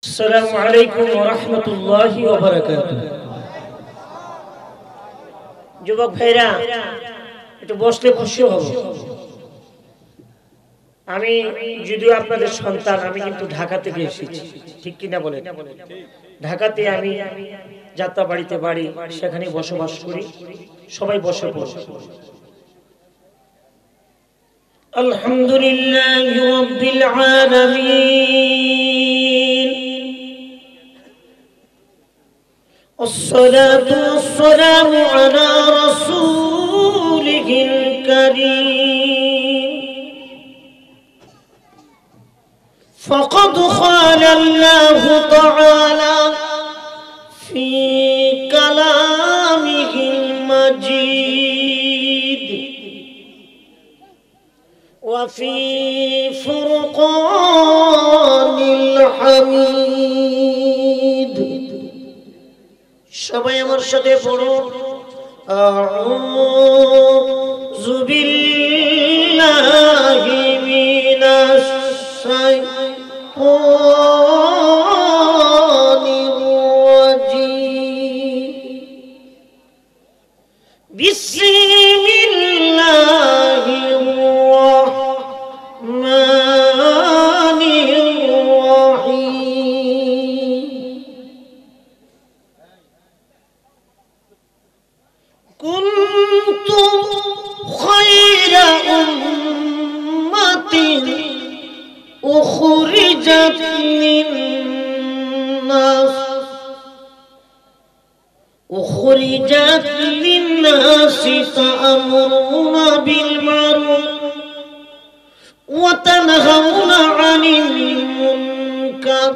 আসসালামু আলাইকুম ওয়া রাহমাতুল্লাহি ওয়া বারাকাতুহু। যুবক ভাইরা একটু বসলে খুশি হব। আমি যদিও আপনাদের সন্তান, আমি কিন্তু ঢাকা থেকে এসেছি, ঠিক কিনা বলেন? ঢাকাতে আমি যাত্রাবাড়িতে বাড়ি, সেখানে বসবাস করি। সবাই বসে পড়ে। আলহামদুলিল্লাহি রাব্বিল আলামিন, الصلاة والسلام على رسوله الكريم. فقد قال الله تعالى في كلامه المجيد وفي فرقان الحميد. সবাই আমার সাথে পড়ো, আউযু বিল্লাহি মিনাশ শাইতানির রাজীম। বিসমিল্লাহির রাহমানির রাহিম। কুনতুম খায়রা উম্মাতিন উখরিজাত লিন-নাসি তা'মুরুনা বিল মা'রুফ ওয়া তানহাউনা 'আনিল মুনকার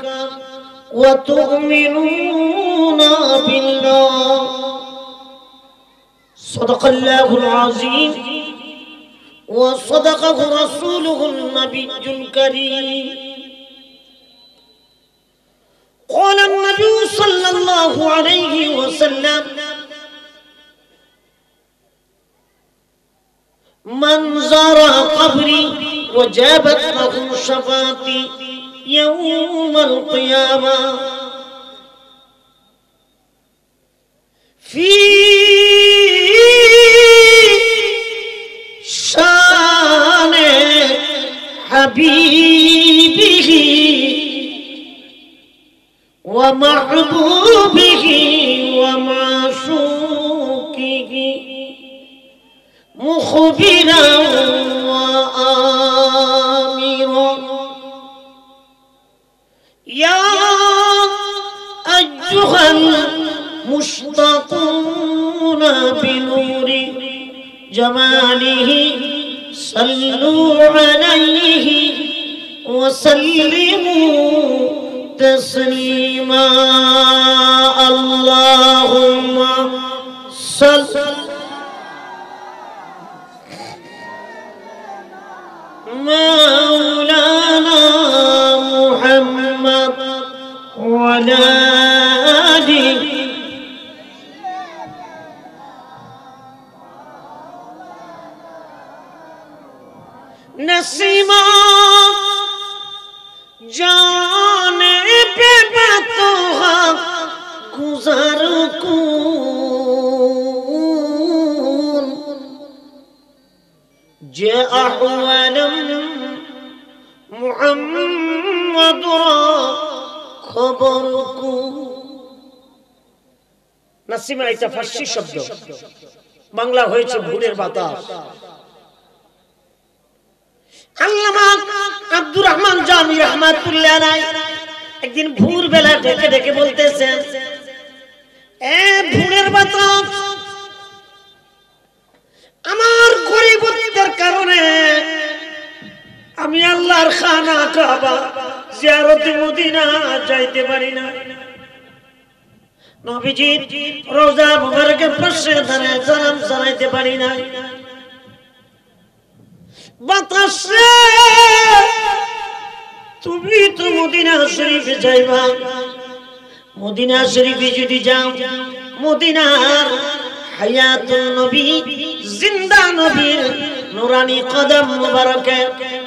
ওয়া তু'মিনুনা বিল্লাহ। সাদাকাল্লাহুল আযীম ওয়া সাদাকাহু রাসূলুহুন নাবিয়্যুল কারীম। قال النبي صلى الله عليه وسلم: من زار قبري وجابت له شفاعتي يوم القيامة في شان حبيبه ومحبوبه ومعشوقه مخبرا وآمرا: يا أيها المشتاقون بنور جماله صلوا عليه وسلموا تسليما. اللهم صل مولانا محمد وعلى آله नसीमा जाने पे बतोहा गुज़र कून जे अहवालम मुहम्मद रा खबर को। नसीमा এটা ফার্সি শব্দ, বাংলা হয়েছে ভোরের বাতাস। আল্লামা আব্দুর রহমান জামি রাহমাতুল্লাহ আলাইহি একদিন ভোর বেলা ডেকে ডেকে বলতেছেন, এ ভোরের বাতাস, আমার গরিবত্বের কারণে আমি আল্লাহর খানা কাবা জিয়ারতে মদিনা যাইতে পারি না। নবীজির রওজা মুবারকের পাশে দাঁড়িয়ে সালাম জানাইতে পারি না। বাতাসে তুমি তো মদিনা শরীফে যাইবা, মদিনা শরীফে যদি যাও, মদিনার হায়াতুন নবী জিন্দা নবীর নুরানি কদম মুবারকে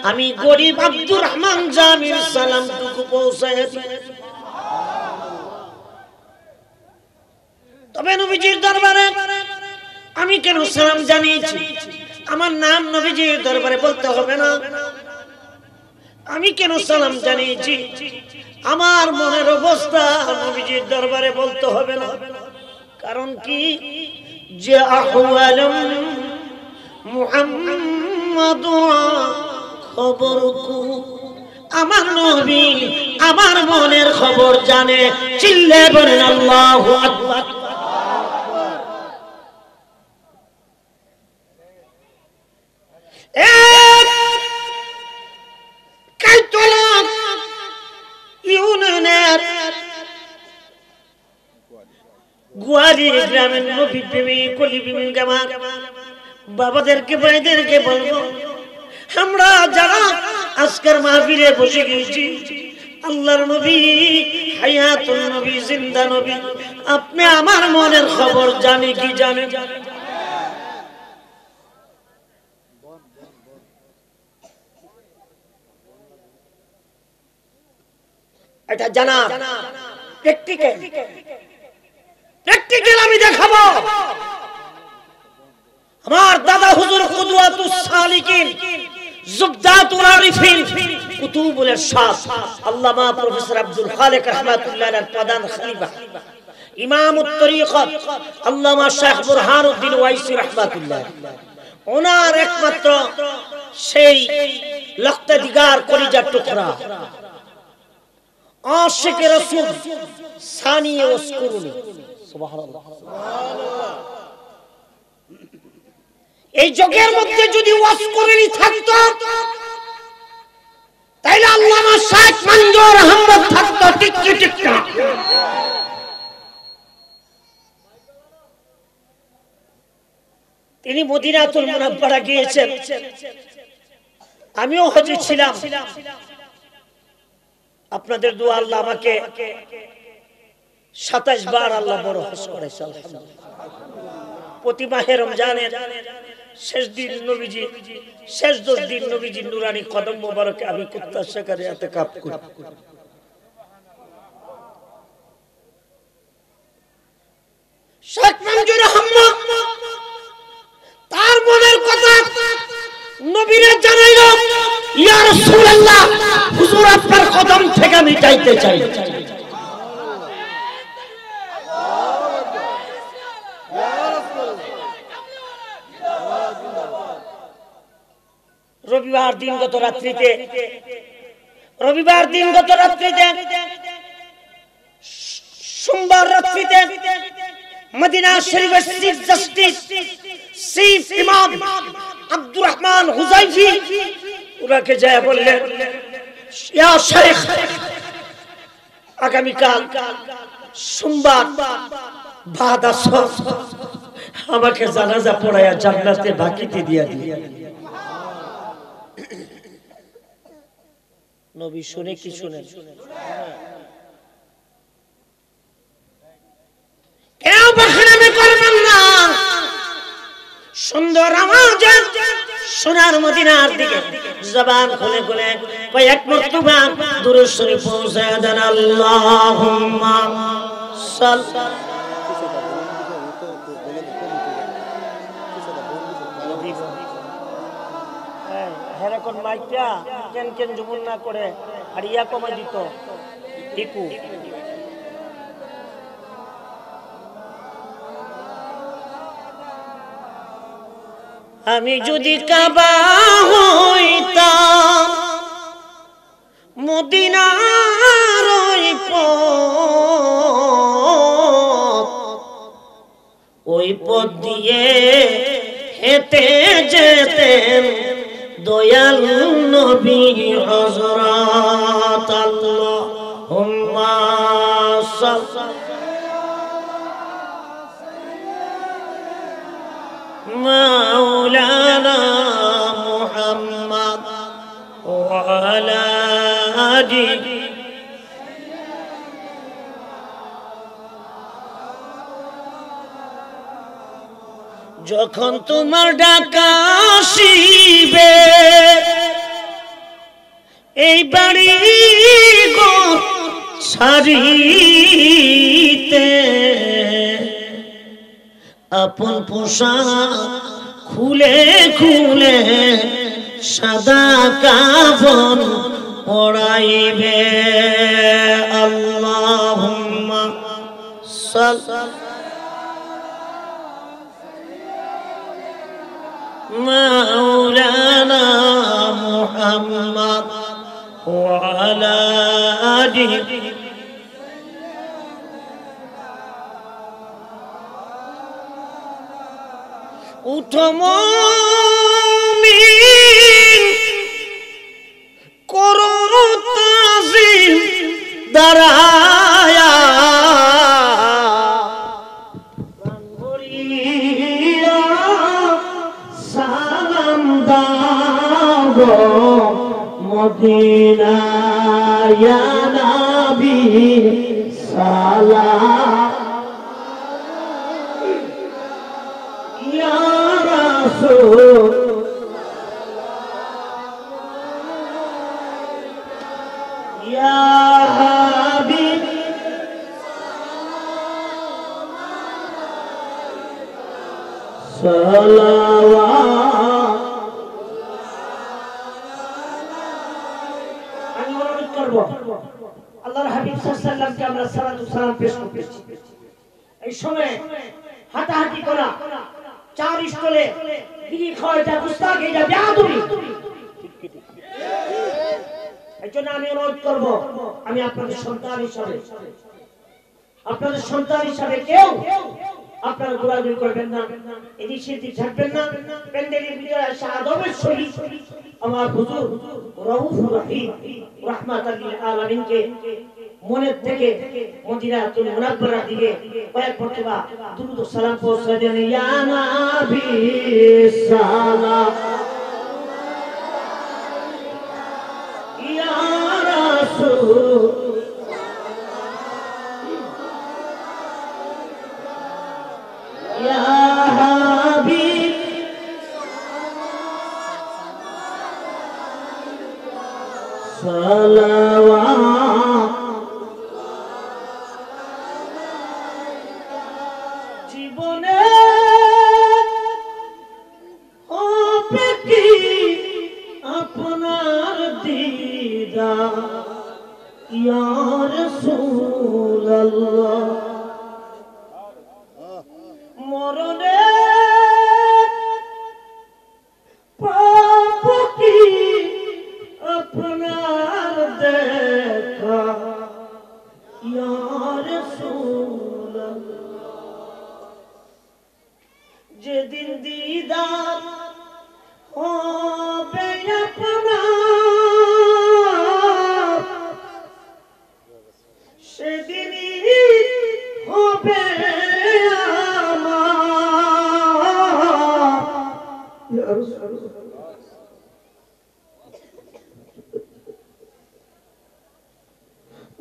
আমি গরিব আব্দুর রহমান জামির সালামটুকু পৌঁছায়। তবে নবীজির দরবারে আমি কেন সালাম জানিয়েছি? আমার নাম নবীজির দরবারে বলতে হবে না? আমি কেন সালাম জানিয়েছি? আমার মনের অবস্থা নবীজির দরবারে বলতে হবে না। কারণ কি? যে আহওয়ালুম মুহাম্মাদুর খবরকু, আমার নবী আমার মনের খবর জানে। চিল্লে বলেন আল্লাহু আকবার। গুয়ারি গ্রামের নবী প্রেমিক কলি প্রেমিক আমার বাবাদেরকে ভাইদেরকে বলবো, আমরা যারা আজকের মাহফিলে বসে গিয়েছি, আল্লাহর নবী হায়াতুল নবী জিন্দা নবী, আপনি আমার মনের খবর জানে কি জানেন? এটা জানা প্র্যাকটিক্যাল আমি দেখাবো। আমার দাদা হুজুর কুদওয়াতুস সালিকিন জুবদাতুল আরিফিন কুতুবুল ইরশাদ আল্লামা প্রফেসর আব্দুল খালেক রাহমাতুল্লাহ আলাইহির প্রধান খলিফা ইমামুত তরিকত আল্লামা শেখ বুরহানুদ্দিন ওয়াইসি রাহমাতুল্লাহ, ওনার একমাত্র সেই লখতে দিগার কলিজার টুকরা আশিক রাসূল সানি ওয়াসকুরুনি, সুবহানাল্লাহ। এই যুগের মধ্যে যদি ওয়াসকুরুনি থাকতো তাহলে আল্লামা শেখ মঞ্জুর আহমদ থাকতো। ঠিক কি ঠিক না? তিনি মদিনাতুল মুনাওয়ারা গিয়েছেন, আমিও হজে ছিলাম। আপনাদের দোয়া আল্লাহ আমাকে 27 বার আল্লাহ বড় হজ করেছে আলহামদুলিল্লাহ। প্রতি মাহে রমজানের শেষ দিন নবীজি, শেষ 10 দিন নবীজির নুরানি কদম মোবারকে আমি কুত্তা শেখারে ইতিকাফ করি। শেখ মঞ্জুর আহমদ তার মনের কথা নবীরে জানাইলো, ইয়া রাসূলুল্লাহ, হুজুর আপনার কদম থেকে আমি যাইতে চাই। রবিবার দিনগত রাত্রিতে সোমবার রাত্রিতে মদিনা শরীফের চিফ জাস্টিস চিফ ইমাম আব্দুর রহমান হুজাইফি ওনাকে যায় বললেন, ইয়া শেখ, আগামীকাল সোমবার বাদ আসর আমাকে জানাজা পড়ায়া জান্নাতে বাকিতে দিয়া দিয়ে। নবী শুনে কি শুনেন? কেউ বাহানামি করবেন না। সুন্দর আওয়াজে সোনার মদিনার দিকে জবান খুলে খুলে কয়েক মর্তবা দুরূদ শরীফ পৌঁছায় দেন। আল্লাহুম্মা সাল্লি হেরাকন মাইকটা কেন কেন জুমুন না করে আর ইয়া কমা দিত ইকু। আমি যদি কাবা হইতাম মদিনার ওই পথ দিয়ে হেঁটে যেতেন দয়াল নবী হযরত আল্লাহুম্মা মাওলানা মুহাম্মদ ওয়া আলা আলিহি। যখন তোমার ডাক আসিবে এই বাড়ি ঘর ছাড়িতে আপন পোশাক খুলে খুলে সাদা কাফন পরাইবে আল্লাহুম্মা মাওলানা মুহাম্মদ ওয়া আলা আলিহি উঠমমিন করো তাজিম দাঁড়ায়া সালাম দাও মদিনা ইয়া নবী সালাম ইয়া রাসূল ইয়া হাবিব সালাওয়াত আমি অনুরোধ করব আল্লাহর হাবিব সাল্লাল্লাহু আলাইহি ওয়াসাল্লামকে আমরা সালাত ও সালাম পেশ করতেছি এই সময় হাঁটাহাঁটি করা চার স্থলে বিড়ি খাওয়া এটা গুস্তাখ এটা বেয়াদবি এইজন্য আমি অনুরোধ করব আমি আপনাদের সন্তান হিসাবে কেউ আপনারা ঘোরাঘুরি করবেন না এদিক সেদিক থাকবেন না প্যান্ডেলের ভিতরে আসা আদবের সহিত আমার হুজুর রউফুর রহিম রাহমাতাল লিল আলামিনকে মনের থেকে মদিনাতুল মুনাওয়ারা দিকে কয়েক মর্তবা দুরূদ ও সালাম পৌঁছে দেন ইয়া নবী সালাম ইয়া রাসূল ইয়া হাবিব সালাওয়াত জীবনে হবে কি আপনার দিদার ইয়া রাসূলুল্লাহ মরণে পাবো কি আপনার দেখা ইয়া রাসূলুল্লাহ যেদিন দিদার হবে আপনার সেদিনই হবে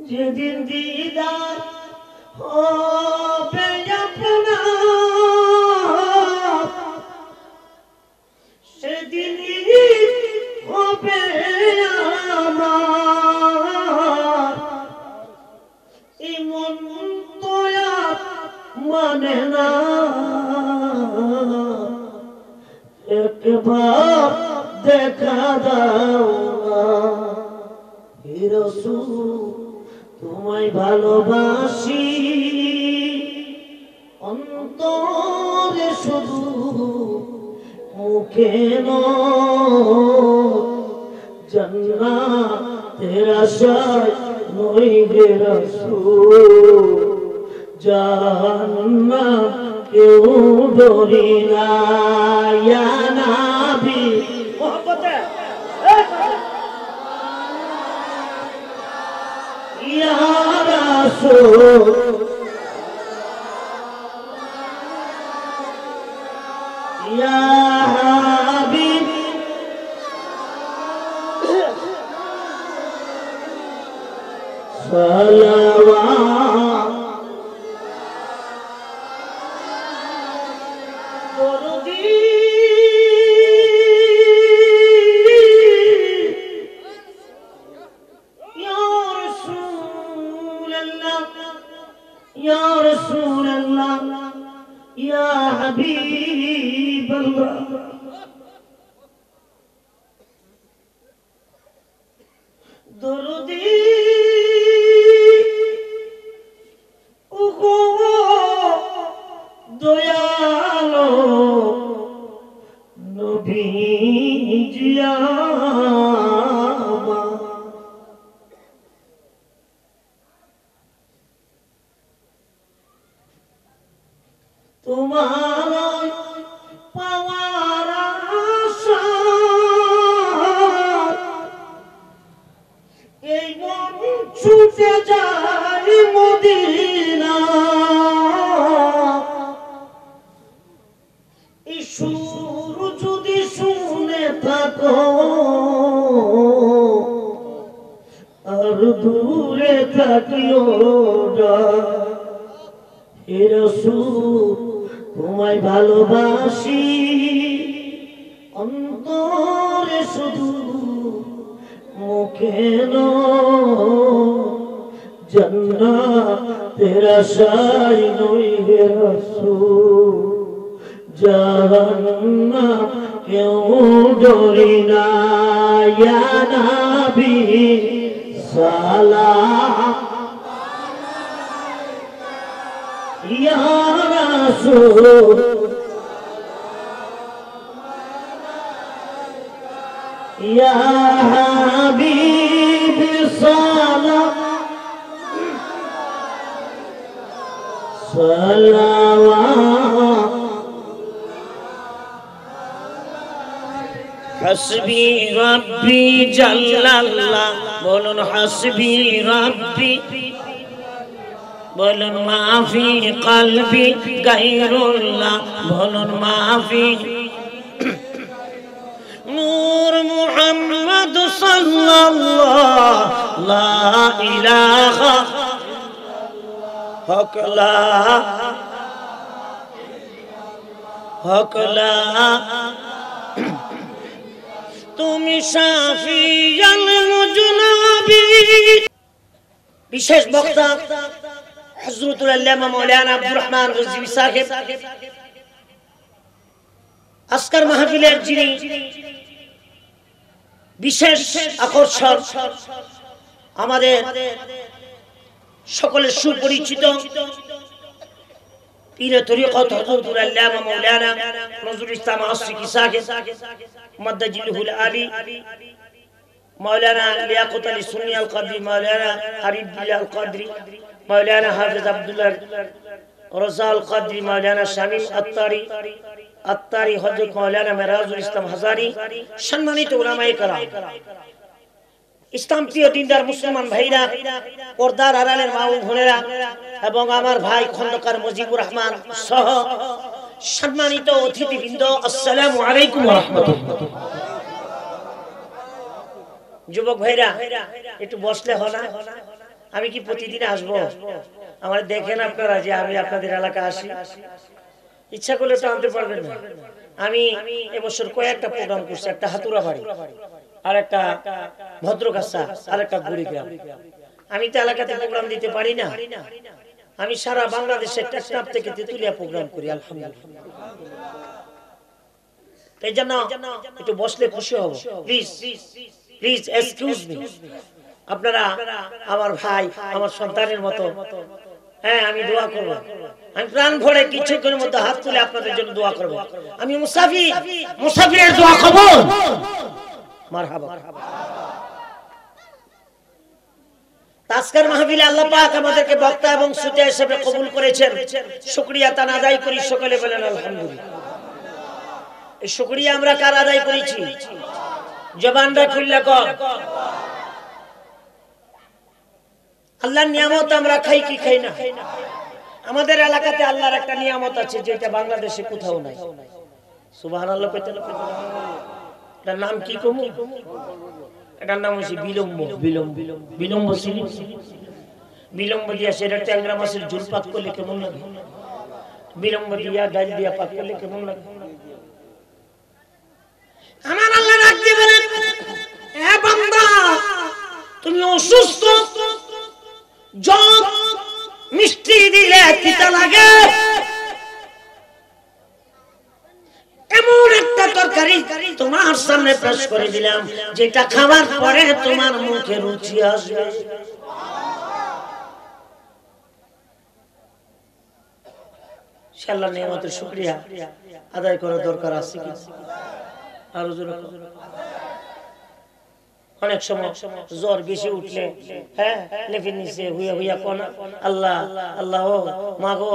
যেদিন দিদার হবে আপনার সেদিনই হবে আমার এমন দয়া মানে না একবার দেখা দাও না হে রাসূল তোমায় ভালোবাসি অন্তরে শুধু মুখে নয় জান্নাতের আশায় নই হে রাসূল জান্নাত কেউ ডরি না ইয়া নবী মোহাম্মদে ইয়া রাসূল ইয়া হাবিব সালাওয়াত দরুদি ইয়া রাসূলুল্লাহ ইয়া রাসূলুল্লাহ ইয়া হাবিবাল্লাহ দরুদি ওগো দয়ালো নবীজি আমার তোমার পাওয়ার আশায় এই মন ছুটে যায় মদিনা এই সুর যদি শুনে থাকো আর দূরে থাকিও না হে রাসূল তোমায় ভালোবাসি অন্তরে শুধু মুখে জান্নাতের আশায় নই হে রাসূল জাহান্নাম কেউ ডরি না ইয়া নবী সালাম ইয়া রাসূল ইয়া হাবিব সালাম সালাওয়াত হাসবি রাব্বি জাল্লাল্লাহ বলুন হাসবি রাব্বি বলুন মাফি কলবি গায়রুল্লাহ বলুন মাফি নূর মুহাম্মদ সাল্লাল্লাহু লা ইলাহা হক লা হক লা তুমি শাফিয়াল মুজনাবি বিশেষ বক্তা হযরতুল আল্লামা মাওলানা আব্দুর রহমান রিজভী সাহেব আজকের মাহফিলের যিনি বিশেষ আকর্ষণ আমাদের সকলের সুপরিচিত পীর তরিকত হযরতুল আল্লামা মাওলানা নজরুল ইসলাম আশিকি সাহেব মাদ্দাজিলুল আলী মাওলানা লিয়াকত আলী সুন্নি আল কাদরি মাওলানা আরিফ বিল্লাহ আল কাদরি মাওলানা হাফেজ আব্দুল্লাহ রাজা আল কাদরি মাওলানা শামীম আত্তারি হযরত মাওলানা মেরাজুল ইসলাম হাজারি সম্মানিত উলামায়ে কেরাম ইসলাম প্রিয় দিনদার মুসলমান ভাইরা পর্দার আড়ালের মা ও বোনেরা এবং আমার ভাই খন্দকার মুজিবুর রহমান সহ সম্মানিত অতিথিবৃন্দ আসসালামু আলাইকুম ওয়া রাহমাতুল্লাহ যুবক ভাইরা একটু বসলে হয় না আমি কি প্রতিদিন আসবো আমার দেখেন আপনারা যে আমি আপনাদের এলাকা আসি ইচ্ছা করলে তো আনতে পারবেন না আমি এবছর কয়েকটা প্রোগ্রাম করছি একটা হাতুরা বাড়ি আর একটা ভদ্রকাছা আর একটা গুড়িগ্রাম আমি তো এলাকাতে প্রোগ্রাম দিতে পারি না আমি সারা বাংলাদেশের টেকনাফ থেকে তেতুলিয়া প্রোগ্রাম করি আলহামদুলিল্লাহ এই জন্য একটু বসলে খুশি হব প্লিজ এক্সকিউজ মি আপনারা আমার ভাই আমার সন্তানের মতো হ্যাঁ আমি দোয়া করব আমি প্রাণ ভরে কিছুক্ষণের মধ্যে হাত তুলে আপনাদের জন্য দোয়া করব আমি মুসাফিরের দোয়া কবুল মারহাবা আজকের মাহফিলে আল্লাহ পাক আমাদেরকে বক্তা এবং শ্রোতা হিসেবে কবুল করেছেন শুকরিয়া তান আদায় করি সকলে বলেন আলহামদুলিল্লাহ এই শুকরিয়া আমরা কার আদায় করেছি জবানটা খুললে কর আল্লাহর নিয়ামত আমরা খাই কি খাই না আমাদের এলাকাতে আল্লাহর একটা নিয়ামত আছে যেটা বাংলাদেশে কোথাও নাই সুবহানাল্লাহ কইতে এটার নাম কি কমু এটার নাম হচ্ছে বিলম্ব বিলম্ব দিয়া সেটা ট্যাংরা মাছের ঝোল পাক করলে কেমন লাগে বিলম্ব দিয়া ডাল দিয়া পাক করলে কেমন লাগে আমার আল্লাহ ডাক দিয়ে বলেন এ বান্দা তুমি অসুস্থ জ্বর মিষ্টি দিলে তিতা লাগে তরকারি তোমার সামনে পেশ করে দিলাম, যেটা খাওয়ার পরে তোমার মুখে রুচি আসবে। আল্লাহর নিয়ামতের শুকরিয়া আদায় করা দরকার আছে কি? আরো জোরে। অনেক সময় জ্বর বেশি উঠলে হ্যাঁ লেফির নিচে হুইয়া হুইয়া কোন আল্লাহ আল্লাহ মা গো,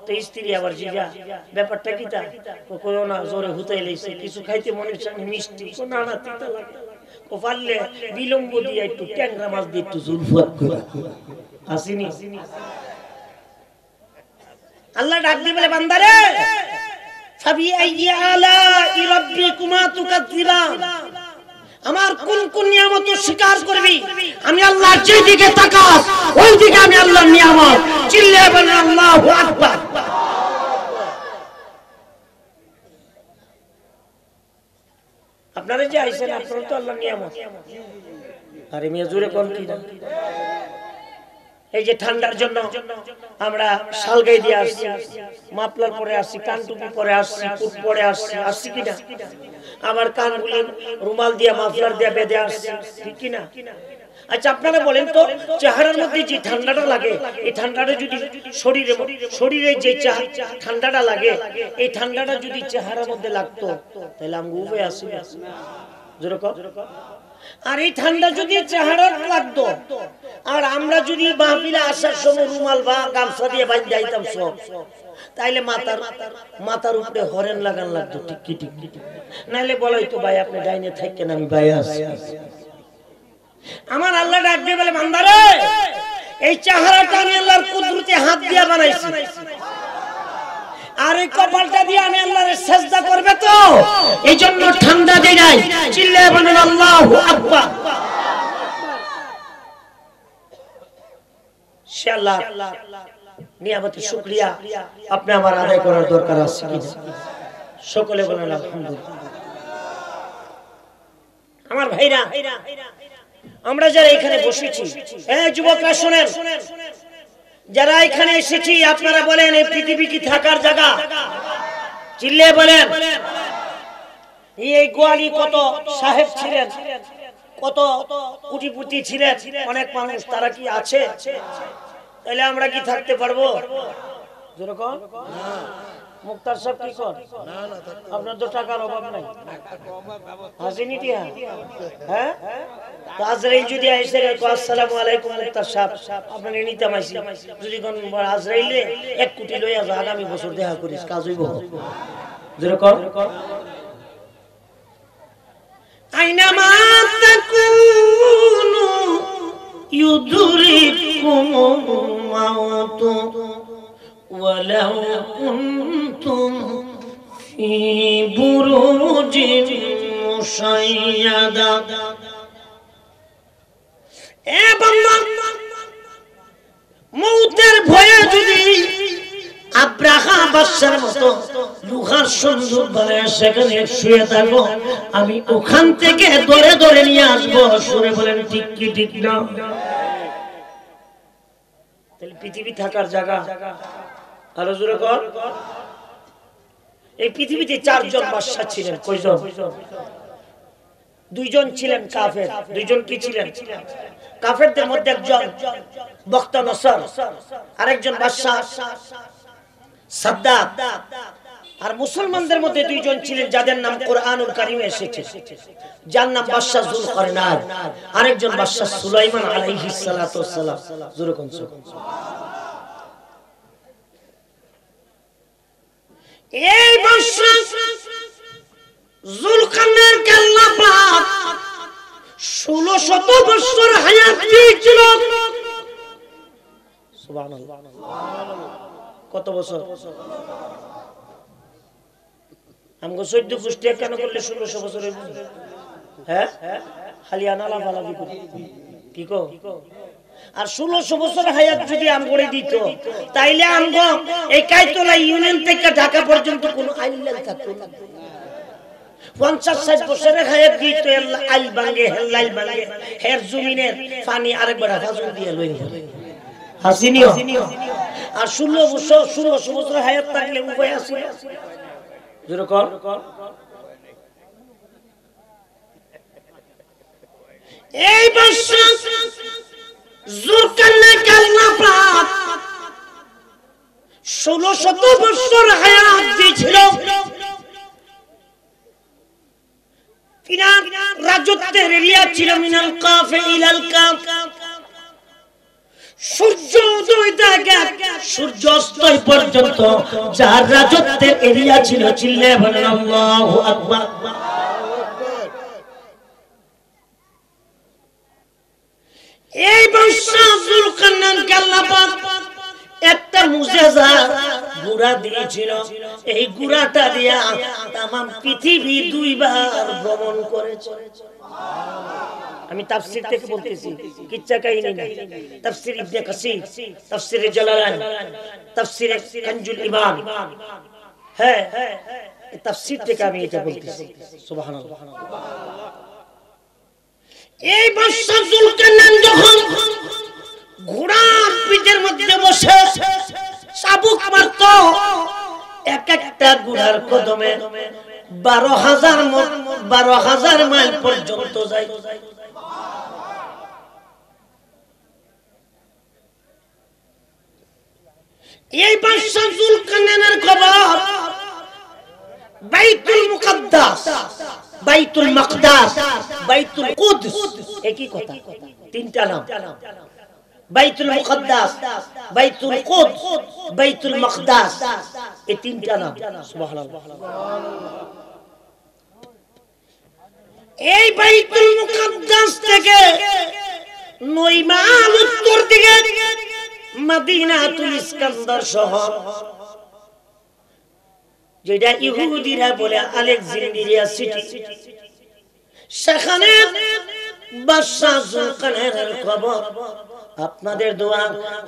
তো স্ত্রী আবার জিগা ব্যাপারটা কি তা কইও না, জ্বরে হুতাই লাইছে, কিছু খাইতে মনে হচ্ছে মিষ্টি, না না তিতা লাগে, ও পারলে বিলম্ব দিয়ে একটু ট্যাংরা মাছ দিয়ে একটু জুলফাত করে আসিনি। আল্লাহ ডাক দিয়ে বলে, বান্দারে ফাবি আইয়ি আলাই রাব্বিকুমা তুকাযিবান, আমার কোন কোন নিয়ামত স্বীকার করবি? আমি আল্লাহ যেদিকে তাকাস ওই দিকে আমি আল্লাহর নিয়ামত। চিল্লায়ে বলেন আল্লাহু আকবার। আপনারা যে আইছেন আপনারা তো আল্লাহর নিয়ামত। আরে মিয়া জোরে কোন কি না? এই যে ঠান্ডার জন্য আমরা শালগাই দিয়ে আসছি, মাফলার পরে আসছি, কান টুপি পরে আসছি, কোট পরে আসছি, আসছি কিনা? আবার কানগুলি রুমাল দিয়ে মাফলার দিয়ে বেঁধে আসছি, ঠিক কিনা? আচ্ছা আপনারা বলেন তো, চেহারার মধ্যে যে ঠান্ডাটা লাগে, এই ঠান্ডাটা যদি শরীরে যে ঠান্ডাটা লাগে, এই ঠান্ডাটা যদি চেহারার মধ্যে লাগতো তাহলে আমি উবে আসি না। আর এই ঠান্ডা যদি চেহারার লাগতো, আর আমরা যদি মাহফিলে আসার সময় রুমাল বা গামছা দিয়ে বাঁধে যাইতাম সব, তাইলে মাথার উপরে হরেন লাগান লাগতো, ঠিক কি ঠিক? নাইলে বলাই তো ভাই আপনি ডাইনে থাকেন, আমি ভাই আসি। আমার আল্লাহ ডাক দিয়ে বলে, বান্দারে এই চেহারাটা আমি আল্লাহর কুদরতে হাত দিয়া বানাইছি, আর এই কপালটা দিয়ে আমি আল্লাহর সিজদা করবে তো, এই জন্য ঠান্ডা দেই নাই। চিল্লায়ে বলেন আল্লাহু আকবার। ইনশাআল্লাহ নিয়ামতের শুকরিয়া আপনি আমার আদায় করার দরকার আছে কি? সকলে বলেন আলহামদুলিল্লাহ। আমার ভাইরা, আমরা যারা এখানে বসেছি, এই যুবকরা শুনেন, যারা এখানে এসেছি আপনারা বলেন এই পৃথিবী কি থাকার জায়গা? চিল্লিয়ে বলেন। এই গোয়ালি কত সাহেব ছিলেন, কত কোটিপতি ছিলেন, অনেক মানুষ, তারা কি আছে? তাহলে আমরা কি থাকতে পারবো? যেরকম মুক্তার সব কি কর, আপনার তো টাকার অভাব নাই, হাসিনি টিয়া? হ্যাঁ, আজরাইল যদি আইসে আসসালামু আলাইকুম মুক্তার সাহেব, আপনার নিতাম আইসি, যদি কোন আজরাইলে 1 কোটি লইয়া যা, আগামী বছর দেখা করিস, কাজ হইব। যেরকম আইনামা তাকুনু ইউদরিকুমুল মাউতু ওয়ালাউ কুনতুম ফি বুরুজিন মুশাইয়াদা। এ বান্দা, মউতের ভয়ে যদি আব্রাহা বাদশার মতো লোহার সুন্দর বানায় সেখানে শুয়ে থাকো, আমি ওখান থেকে ধরে ধরে নিয়ে আসবো। শুনে বলেন ঠিক কি ঠিক না? তাহলে পৃথিবী থাকার জায়গা। আরো জোরে কর। এই পৃথিবীতে 4 জন বাদশা ছিলেন। কয়জন? 2 জন ছিলেন কাফের। 2 জন কি ছিলেন? কাফেরদের মধ্যে একজন বখতা নসর, আরেকজন বাদশা সাদ্দাত। আর মুসলমানদের মধ্যে 2 জন ছিলেন যাদের নাম কোরআনুল কারীমে এসেছে, যার নাম বাদশা যুলকারনাইন, আরেকজন বাদশা সুলাইমান আলাইহিস সালাতু ওয়াস সালাম। জোরে কোন এই বাদশা যুলকারনাইনকে আল্লাহ পাক 1600 বছর হায়াত দিয়েছিল। সুবহানাল্লাহ। কত বছর? আমগো 14 কুষ্টিয়া কেন করলে 1600 বছর হইব? হ্যাঁ, খালি আনালা ফালাবি কি কো? আর 1600 বছর হায়াত যদি আমগরে দিত, তাইলে আমগো এই কাইতলা ইউনিয়ন থেকে ঢাকা পর্যন্ত কোন আইল্যান্ড থাকতো না। 50-60 বছরের হায়াত দিত, আইল ভাঙে, হেল্লাইল ভাঙে, হের জমিনের পানি আরেকবার হাজুর দিয়ে লই যাবে। হাসিনিও। আর 1600 বছর হায়াত থাকলে উপায় আছে? যেরকম এই বাদশা জুলকারনাইনকে আল্লাহ পাক 1600 বছর হায়াত দিয়েছিল। তিনার রাজত্বের এরিয়া ছিল মিনাল কাফ ইলাল কাফ। সূর্য উদয় থেকে সূর্য অস্ত পর্যন্ত যার রাজত্বের এরিয়া ছিল, চিল্লায়ে বলেন আল্লাহু আকবার। এই বাদশা জুলকারনাইনকে আল্লাহ পাক একটা মুজিজা গুড়া দিয়েছিল। এই গুড়াটা দিয়া তামাম পৃথিবী 2 বার ভ্রমণ করেছে। আমি তাফসীর থেকে বলতেছি, কিচ্ছা কাহিনী না। তাফসীর ইবনে কাসির, তাফসীর জালালাইন, তাফসীর কানজুল ইমান, হ্যাঁ এই তাফসীর থেকে আমি এটা বলতেছি। সুবহানাল্লাহ। এই বাদশা জুলকারনাইন যখন ঘোড়ার পিঠের মধ্যে বসে চাবুক মারত, এক একটা ঘোড়ার কদমে 12,000 মাইল পর্যন্ত যায়। এই বাদশা জুলকারনাইনের খবর বাইতুল মুকাদ্দাস, বাইতুল মাকদাস, বাইতুল কুদস, একই কথা, 3টা নাম। বাইতুল মুকাদ্দাস, বাইতুল কুদস, বাইতুল মাকদাস, এই 3টা নাম। সুবহানাল্লাহ। এই বাইতুল মুকাদ্দাস থেকে 9 মাইল উত্তর দিকে মদিনাতুল ইস্কান্দার শহর, যেটা ইহুদিরা বলে আলেকজান্দ্রিয়া সিটি, সেখানে বাদশা জুলকারনাইনের খবর। আপনাদের দোয়া,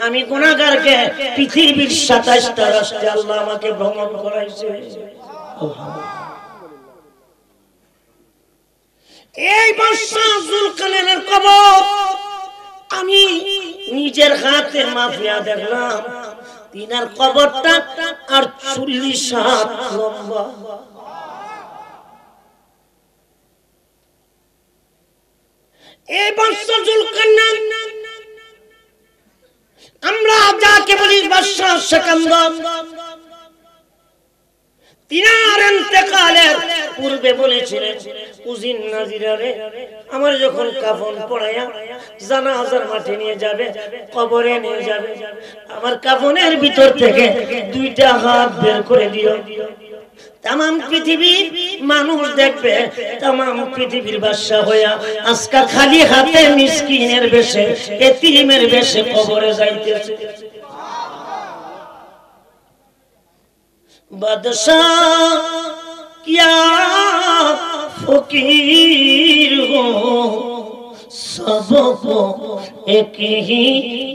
আমি গুনাহগারকে পৃথিবীর 27টা রাষ্ট্রে আল্লাহ আমাকে ভ্রমণ করাইছে। এই বাদশা জুলকারনাইনের খবর আমি নিজের হাতে মাফিয়া দেখলাম। তিনার কবরটা 48 হাত লম্বা। এই বাদশা জুলকারনাইন, আমরা যাকে বলি বাদশা সিকান্দার, তিনার ইন্তেকালের পূর্বে বলেছিলেন, উজিন নাজিরারে আমার যখন কাফন পড়ায়া জানাজার মাঠে নিয়ে যাবে, কবরে নিয়ে যাবে, আমার কাফনের ভিতর থেকে 2টা হাত বের করে দিও। तमाम পৃথিবীর মানুষ দেখবে तमाम পৃথিবীর বাদশা হইয়া আজকে খালি হাতে মিসকিনের বেশে এতিমের বেশে কবরে যাইতেছে। बादशाह क्या फकीर हो सबको एक ही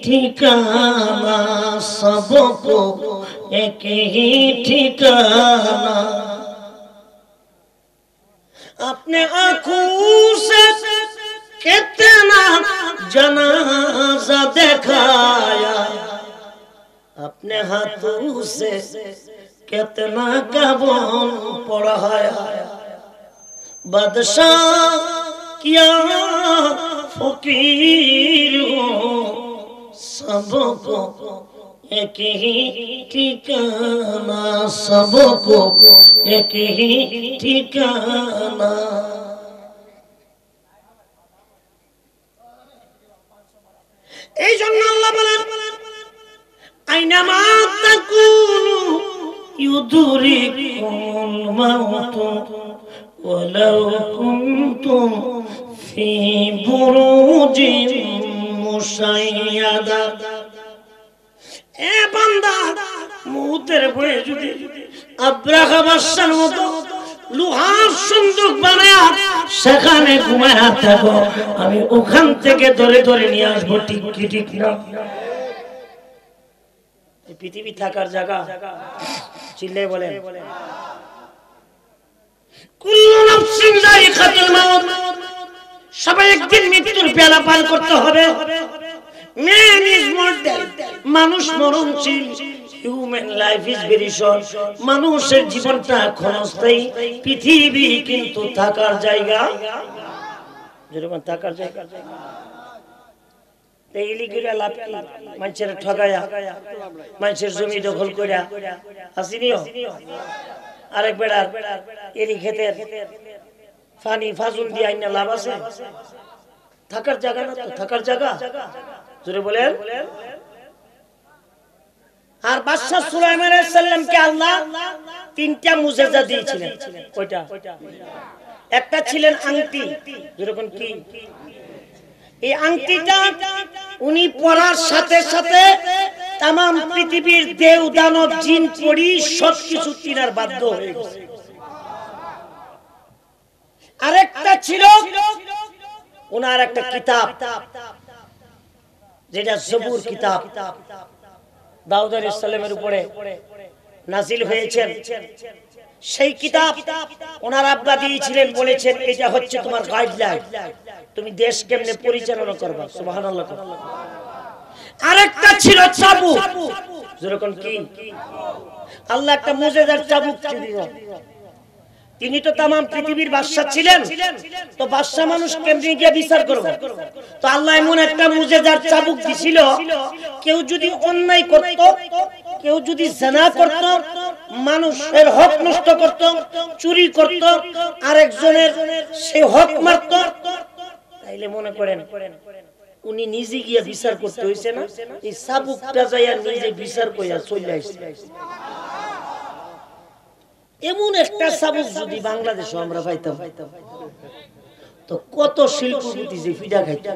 ठिकाना, सबको एक ही ठिकाना। अपने आँखों से कितना जनाजा दिखाया, अपने हाथों से कितना कबूल पढ़ाया। बादशाह क्या फकीर हो सबको एक ही ठिकाना, सबको एक ही ठिकाना। এই জন্য আল্লাহ বলেন আইনামা তাকুনু ইউদরিকুল মাউত ওয়ালাউ কুনতুম ফি বুরুজিন মুশাইয়াদা। এ বান্দা, মউতের ভয়ে যদি আব্রাহা বাদশার মতো লোহার সন্দুক বানায়া সেখানে ঘুমায়া থাকো, আমি ওখান থেকে ধরে ধরে নিয়ে আসবো। ঠিক কি ঠিক না? পৃথিবী থাকার জায়গা, চিল্লে বলেন কুল্লু নাফসিন যায়িকাতুল মাউত, সবাই একদিন মৃত্যুর পেয়ালা পান করতে হবে। ম্যান ইজ মর্টাল, মানুষ মরণশীল। Human life is very short, মানুষের জীবনটা ক্ষণস্থায়ী। পৃথিবী কিন্তু থাকার জায়গা। যেরকম টাকার জায়গা এইলি করে লাভ কি মানুষের ঠগায়া মানুষের জমি দখল কইরা আসিনিও আরেক বেড়ার এরি ক্ষেতের পানি ফাজুল দিয়ে আইনা লাভ আছে থাকার জায়গা না তো থাকার জায়গা জোরে বলেন আর বাদশা সুলাইমান আলাইহিস সালামকে আল্লাহ তিনটা মুজিজা দিয়েছিলেন কয়টা একটা ছিলেন আংটি যেরকম কি এই আংটিটা উনি পরার সাথে সাথে तमाम পৃথিবীর দেব দানব জিন পরি সবকিছু চিনার বাধ্য হয়ে গেছে আরেকটা ছিল ওনার একটা কিতাব যেটা জবুর কিতাব দাউদ আলাইহিস সালামের উপরে নাজিল হয়েছে সেই কিতাব ওনার আব্বা দিয়েছিলেন বলেছেন এটা হচ্ছে তোমার গাইডলাইন তুমি দেশ কেমনে পরিচালনা করবে সুবহানাল্লাহ আরেকটা ছিল চাবুক যেরকম কি আল্লাহ একটা মুজিজার চাবুক দিলেন তিনি তো तमाम পৃথিবীর বাদশা ছিলেন তো বাদশা মানুষ কেমনে গিয়ে বিচার করবে তো আল্লাহ এমন একটা মুজিজার চাবুক দিছিল কেউ যদি অন্যায় করত কেউ যদি জিনা করত মানুষের হক নষ্ট করত চুরি করত আরেকজনের সে হক মারত তাইলে মনে করেন উনি নিজে গিয়ে বিচার করতে হইছে না এই চাবুকটা যাইয়া নিজে বিচার কইয়া চলে আইছে এমন একটা চাবুক যদি বাংলাদেশে আমরা পাইতাম তো কত শিল্পপতি যে পিঠা খাইতো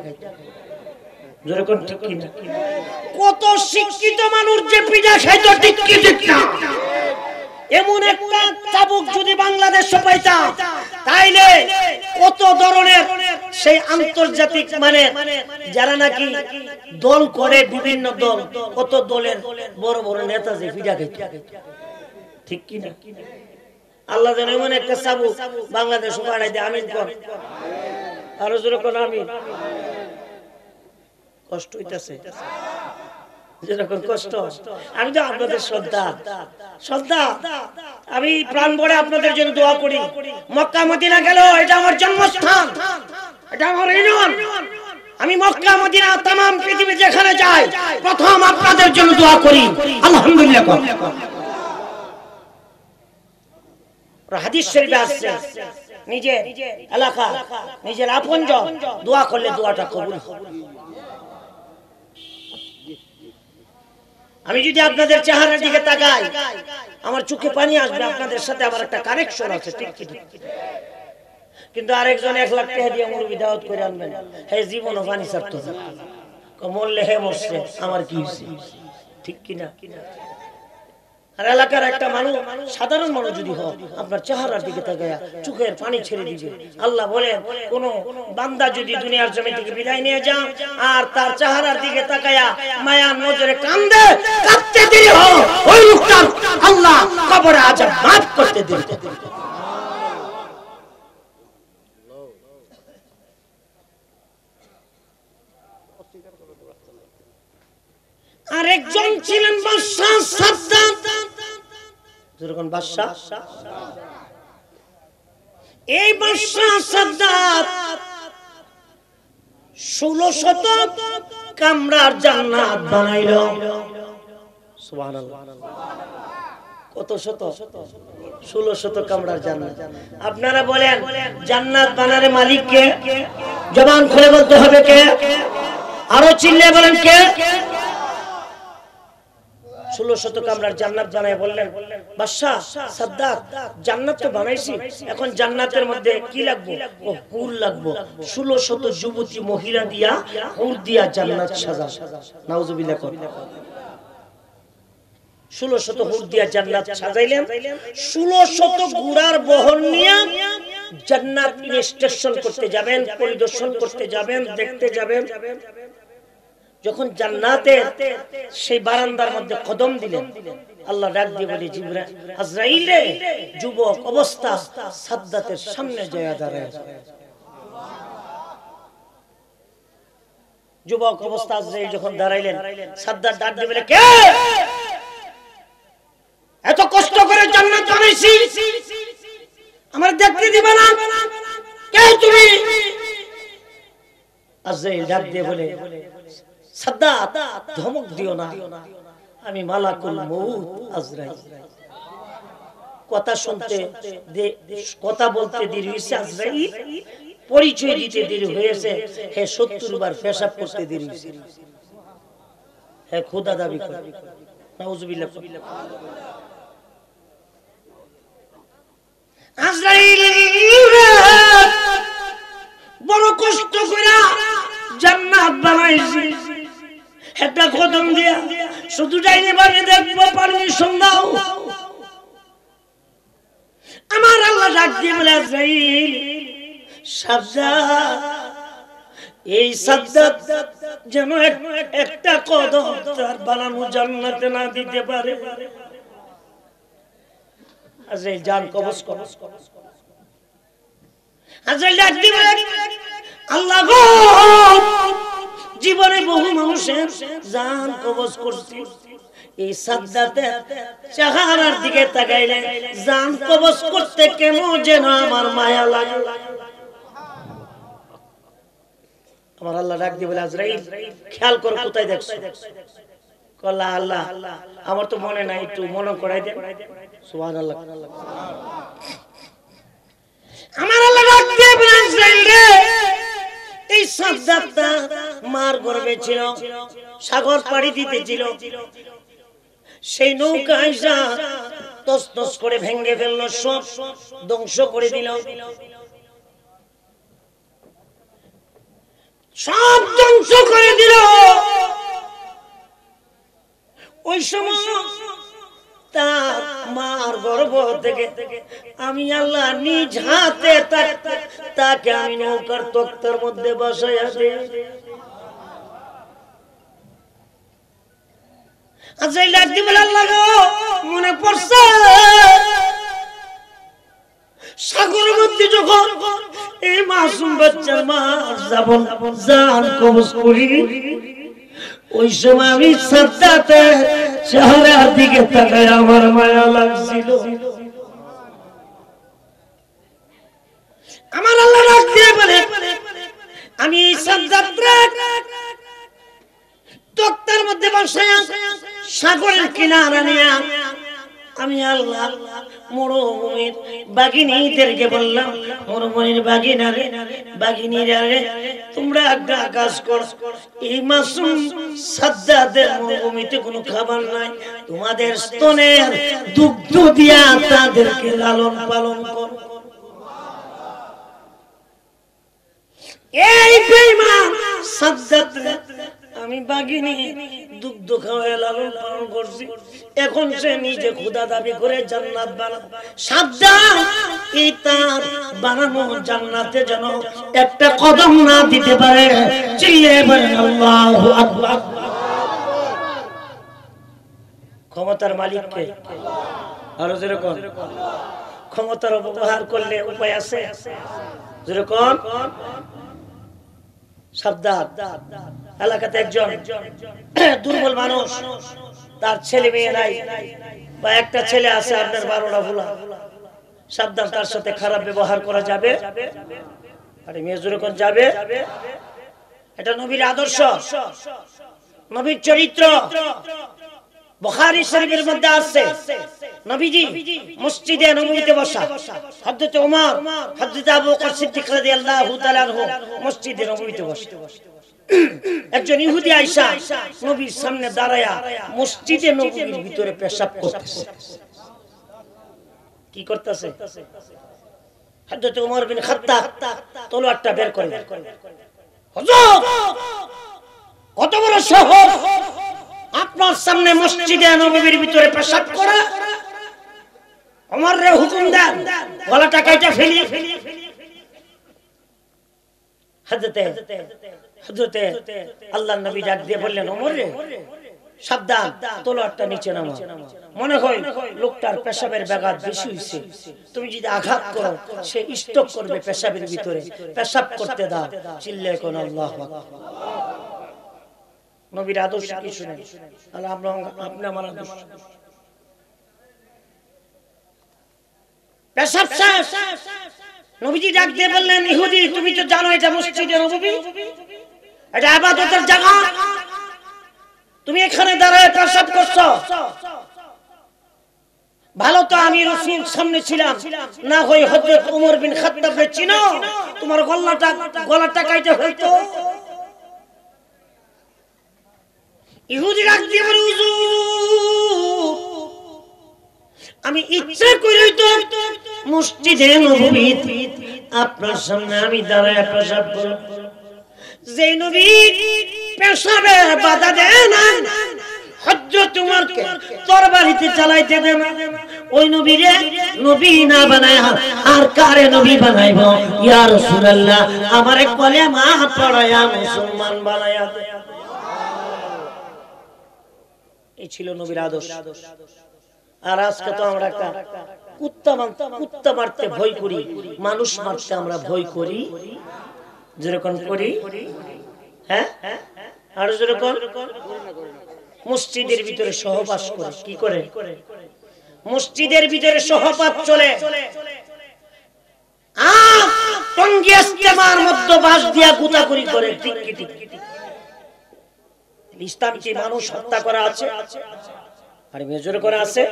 যেরকম ঠিক কি না কত শিক্ষিত মানুষ যে পিঠা খাইতো ঠিক কি ঠিক না এমন একটা চাবুক যদি বাংলাদেশে পাইতাম তাইলে কত ধরনের সেই আন্তর্জাতিক মানে যারা নাকি দল করে বিভিন্ন দল কত দলের বড় বড় নেতা যে পিঠা খাইতো ঠিক কি না আল্লাহ যেন এমন একটা চাবুক বাংলাদেশে পাঠাই দেয় আমিন কর আরো জোরে কোন আমিন কষ্ট হইতাছে যেরকম কষ্ট আমি তো আপনাদের শ্রদ্ধা আমি প্রাণ ভরে আপনাদের জন্য দোয়া করি মক্কা মদিনা গেল এটা আমার জন্মস্থান এটা আমার ইমান আমি মক্কা মদিনা तमाम পৃথিবী যেখানে যাই প্রথম আপনাদের জন্য দোয়া করি আলহামদুলিল্লাহ হাদিস শরীফে আছে নিজের এলাকা নিজের আপনজন দোয়া করলে দোয়াটা কবুল হয় আমি যদি আপনাদের চেহারার দিকে তাকাই আমার চোখে পানি আসবে আপনাদের সাথে আমার একটা কানেকশন আছে ঠিক কি কিন্তু আরেকজন 1 লাখ টাকা দিয়ে মুরগি দাওয়াত করে আনবেন হে জীবনও পানি ছাড়তো মরলে হে মরছে আমার কি হইছে ঠিক কি না আর এলাকার একটা মানুষ সাধারণ মানুষ যদি হয় আপনার চেহারার দিকে তাকায়া চোখের পানি ছেড়ে দিবে আল্লাহ বলেন কোন বান্দা যদি দুনিয়ার জমি থেকে বিদায় নিয়ে যায় আর তার চেহারার দিকে তাকায়া মায়ার নজরে কান্দে কাঁদতে দেরি হয় ওই লোকটার আল্লাহ কবরে আযাব মাফ করতে দেরি আরেকজন ছিলেন বাদশা সাদ্দাত যেরকম বাদশা এই বাদশা সাদ্দাত 1600 কামরার জান্নাত বানাইলো সুবহানাল্লাহ কত শত 1600 কামরার জান্নাত আপনারা বলেন জান্নাত বানারে মালিক কে জবান খুলে বলতে হবে কে আরো চিল্লে বলেন কে 1600 কামরার জান্নাত বানায় বললেন বাদশা সাদ্দাত জান্নাত তো বানাইছি এখন জান্নাতের মধ্যে কি লাগবে ও হুর লাগবে 1600 যুবতী মহিলা দিয়া হুর দিয়া জান্নাত সাজা নাউজুবিল্লাহ 1600 হুর দিয়া জান্নাত সাজাইলেন 1600 ঘোড়ার বহর নিয়ে জান্নাত ইনস্পেকশন করতে যাবেন পরিদর্শন করতে যাবেন দেখতে যাবেন যখন জান্নাতের সেই বারান্দার মধ্যে কদম দিলেন আল্লাহ ডাক দিয়ে বলে জিবরাইল আজরাইল রে যুবক অবস্থা সাদ্দাতের সামনে যায় দাঁড়ায় যুবক অবস্থা আজরাইল যখন দাঁড়াইলেন সাদ্দাত ডাক দিয়ে বলে কে এত কষ্ট করে জান্নাত বানাইছি আমার দেখতে দিবা না কে তুমি আজরাইল ডাক দিয়ে বলে, সাদ্দাত ধমক দিও না, আমি মালাকুল মউত আজরাইল। কথা শুনতে কথা বলতে দেরি হয়েছে আজরাইল, পরিচয় দিতে দেরি হয়েছে, হে 70 বার পেশাব করতে দেরি হয়েছে, হে খোদা দাবি করে। নাউজুবিল্লাহ। আজরাইল বড় কষ্ট করে জান্নাত বানাইছি, একটা কদম দিয়া শুধু যাইনি বাড়ি দেখবো, পারমিশন দাও। আমার আল্লাহ ডাক দিয়ে বলে, আজরাইল সাবধান, এই সাদ্দাত যেন একটা কদম তার বানানো জান্নাতে না দিতে পারে। আজরাইল জান কবজ করো। আজরাইল ডাক দিয়ে বলে, আল্লাহ গো, জীবনে বহু মানুষের জান কবজ করছি, এই সাদ্দাতের চেহারার দিকে তাকাইলে জান কবজ করতে কেন যেন আমার মায়া লাগে। আমার আল্লাহ ডাক দিয়ে বলে, আজরাইল খেয়াল করো কোথায় দেখছো? কল্লা আল্লাহ আমার তো মনে নাই, একটু মনে করাই দেন। সুবহানাল্লাহ। আমার আল্লাহ ডাক দিয়ে বলে, আজরাইল রে, এই সাদ্দাতটা মার গর্ভে ছিল, সাগর পাড়ি দিতেছিল, সেই নৌকা আইসা তছনছ করে ভেঙে ফেললো, সব ধ্বংস করে দিল, সব ধ্বংস করে দিল। ওই সময় তার মার গর্ভ থেকে আমি আল্লাহ নিজ হাতে তাকে আমি নৌকার তক্তার মধ্যে বসাইয়া দিই। আজরাইল ডাক দিয়ে বলে, আল্লাহ গো, মনে পড়ছে সাগরের মধ্যে যখন এই মাসুম বাচ্চার মা জান কবজ করি, ওই সময় আমি সাদ্দাতের চেহারার দিকে তাকায় আমার মায়া লাগছিল। আমার আল্লাহ ডাক দিয়ে বলে, আমি এই সাদ্দাতকে তক্তার মধ্যে বসায়া সাগরের কিনারা নিয়ে আমি আল্লাহ মরুভূমির বাগিনীদেরকে বললাম, মরুভূমির বাগিনীরা রে, তোমরা একটা কাজ করো, এই মাসুম সাদ্দাতের মরুভূমিতে কোনো খাবার নাই, তোমাদের স্তনের দুগ্ধ দিয়া তাদেরকে লালন পালন করো। এই বেঈমান সাদ্দাত আমি বাগিনী দুগ্ধ খাওয়ায় লালন পালন করছি, এখন সে নিজে খোদা দাবি করে জান্নাত বানাবে। সাবধান, এই তার বানানো জান্নাতে যেন একটা কদম না দিতে পারে। চিল্লিয়ে বলেন আল্লাহু আকবার। ক্ষমতার মালিক কে? আরো যেরকম ক্ষমতার ব্যবহার করলে উপায় আছে, যেরকম সাবধান। এলাকাতে একজন দুর্বল মানুষ, তার ছেলে মেয়ে নাই, বা একটা ছেলে আছে আপনার 12টা ভোলা, সাবধান, তার সাথে খারাপ ব্যবহার করা যাবে। আরে মেয়ে যেরকম যাবে, এটা নবীর আদর্শ, নবীর চরিত্র। বুখারী শরীফের মধ্যে আছে, নবীজি মসজিদে নববীতে বসা, হযরত ওমর, হযরত আবু বকর সিদ্দিক রাদিয়াল্লাহু তাআলা আনহু মসজিদে নববীতে বসে, একজন ইহুদি আয়েশা নবীর সামনে দাঁড়ায়া মসজিদে নববীর ভিতরে পেশাব করতেছে। কি করতেছে? হযরত ওমর বিন খাত্তাব তলোয়ারটা বের করে, হুজুর কত বড় সাহস, আপনার সামনে মসজিদে নববীর ভিতরে পেশাব করা! ওমর রে হুকুম দেন, গলাটা কাটা ফেলি। হযরতে আল্লাহর নবী ডাক দিয়ে বললেন, ওমর রে সাবধান, তলোয়ারটা নিচে নামাও, মনে হয় লোকটার পেশাবের ব্যাঘাত বেশি হইছে, তুমি যদি আঘাত করো সে স্টক করবে পেশাবের ভিতরে, পেশাব করতে দাও। চিল্লায়ে কোন আল্লাহু আকবার। নবীর আদর্শ কি শুনেন, আর আমরা আপনি আমার আদর্শ। পেশাব শেষ, নবীজি ডাক দিয়ে বললেন, ইহুদি তুমি তো জানো এটা মসজিদে নববী, এটা ইবাদতের জায়গা। তুমি এখানে দাঁড়ায় প্রসাব করছো, ভালো তো আমি রাসূল সামনে ছিলাম, না হয় হযরত ওমর বিন খাত্তাবকে চিনো, তোমার গলাটা কাইতে ফেলতো। ইহুদি রাগ দিয়ে বলে, হুজুর আমি ইচ্ছা করি তো মসজিদে নববীতে আপনার সামনে আমি দাঁড়ায় পেশাব করব। যে নবী পেশাবে বাধা দেয় না, হযরত ওমরকে তরবারিতে চালাইতে দেন, ওই নবীরে নবী না বানায় আর কারে নবী বানাইবো? ইয়া রাসূলুল্লাহ আমারে কলেমা পড়ায়া মুসলমান বানায়া দে। এই ছিল নবীর আদর্শ। আর আজকে তো আমরা একটা কুত্তা মারতে ভয় করি, মানুষ মারতে আমরা ভয় করি, যেরকম করি। হ্যাঁ, আর যেরকম মসজিদের ভিতরে সহবাস করে, কি করে? মসজিদের ভিতরে সহবাস চলে, টঙ্গী ইস্তেমার মধ্যে বাস দিয়া গুতাগুরি করে। ঠিক কি ঠিক? ইসলাম কি মানুষ হত্যা করা আছে? আর মেজর করা আছে?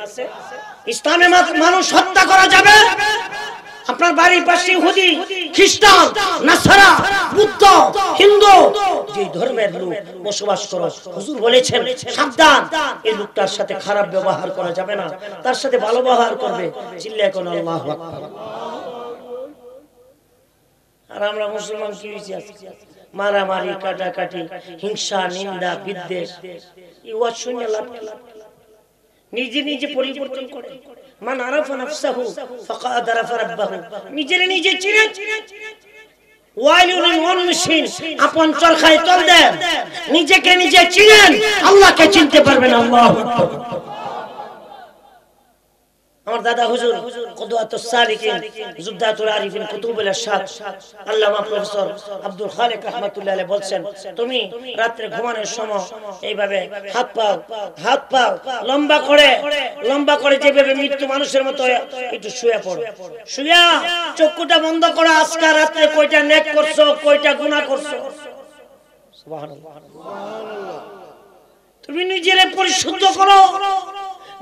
ইসলামে মানুষ হত্যা করা যাবে? আপনার বাড়ির পাশে ইহুদি, খ্রিস্টান, নাসারা, বুদ্ধ, হিন্দু যে ধর্মের লোক বসবাস করে, হুজুর বলেছেন সাবধান, এই লোকটার সাথে খারাপ ব্যবহার করা যাবে না, তার সাথে ভালো ব্যবহার করবে। চিল্লায় কোন আল্লাহু আকবার। আর আমরা মুসলমান কি হয়েছি আজকে? মারামারি, কাটাকাটি, হিংসা, নিন্দা, বিদ্বেষ, ইওয়া শুনে লাভ কি? নিজে নিজে পরিবর্তন করে। মান আরাফা নাফসাহু ফাকাদ আরাফা রাব্বাহু। নিজে নিজে চিনে ওয়াইলুন ওয়ানমিশিন, আপন চরখায় তল দেন। নিজেকে নিজে চিনেন, আল্লাহকে চিনতে পারবেন। আল্লাহু আকবার। আমার দাদা হুজুর কুদওয়াতুস সালিকিন, জুবদাতুল আরিফিন, কুতুবুল ইরশাদ আল্লামা প্রফেসর আব্দুল খালেক রাহমাতুল্লাহ আলাইহি বলছেন, তুমি রাতে ঘুমানোর সময় এইভাবে হাত পা লম্বা করে যেভাবে মৃত্যু মানুষের মতো একটু শুয়ে পড়ো। শুয়া চক্ষুটা বন্ধ করো। আজকে রাতে কয়টা নেক করছো, কয়টা গুনাহ করছো? সুবহানাল্লাহ। তুমি নিজেরে পরিশুদ্ধ করো,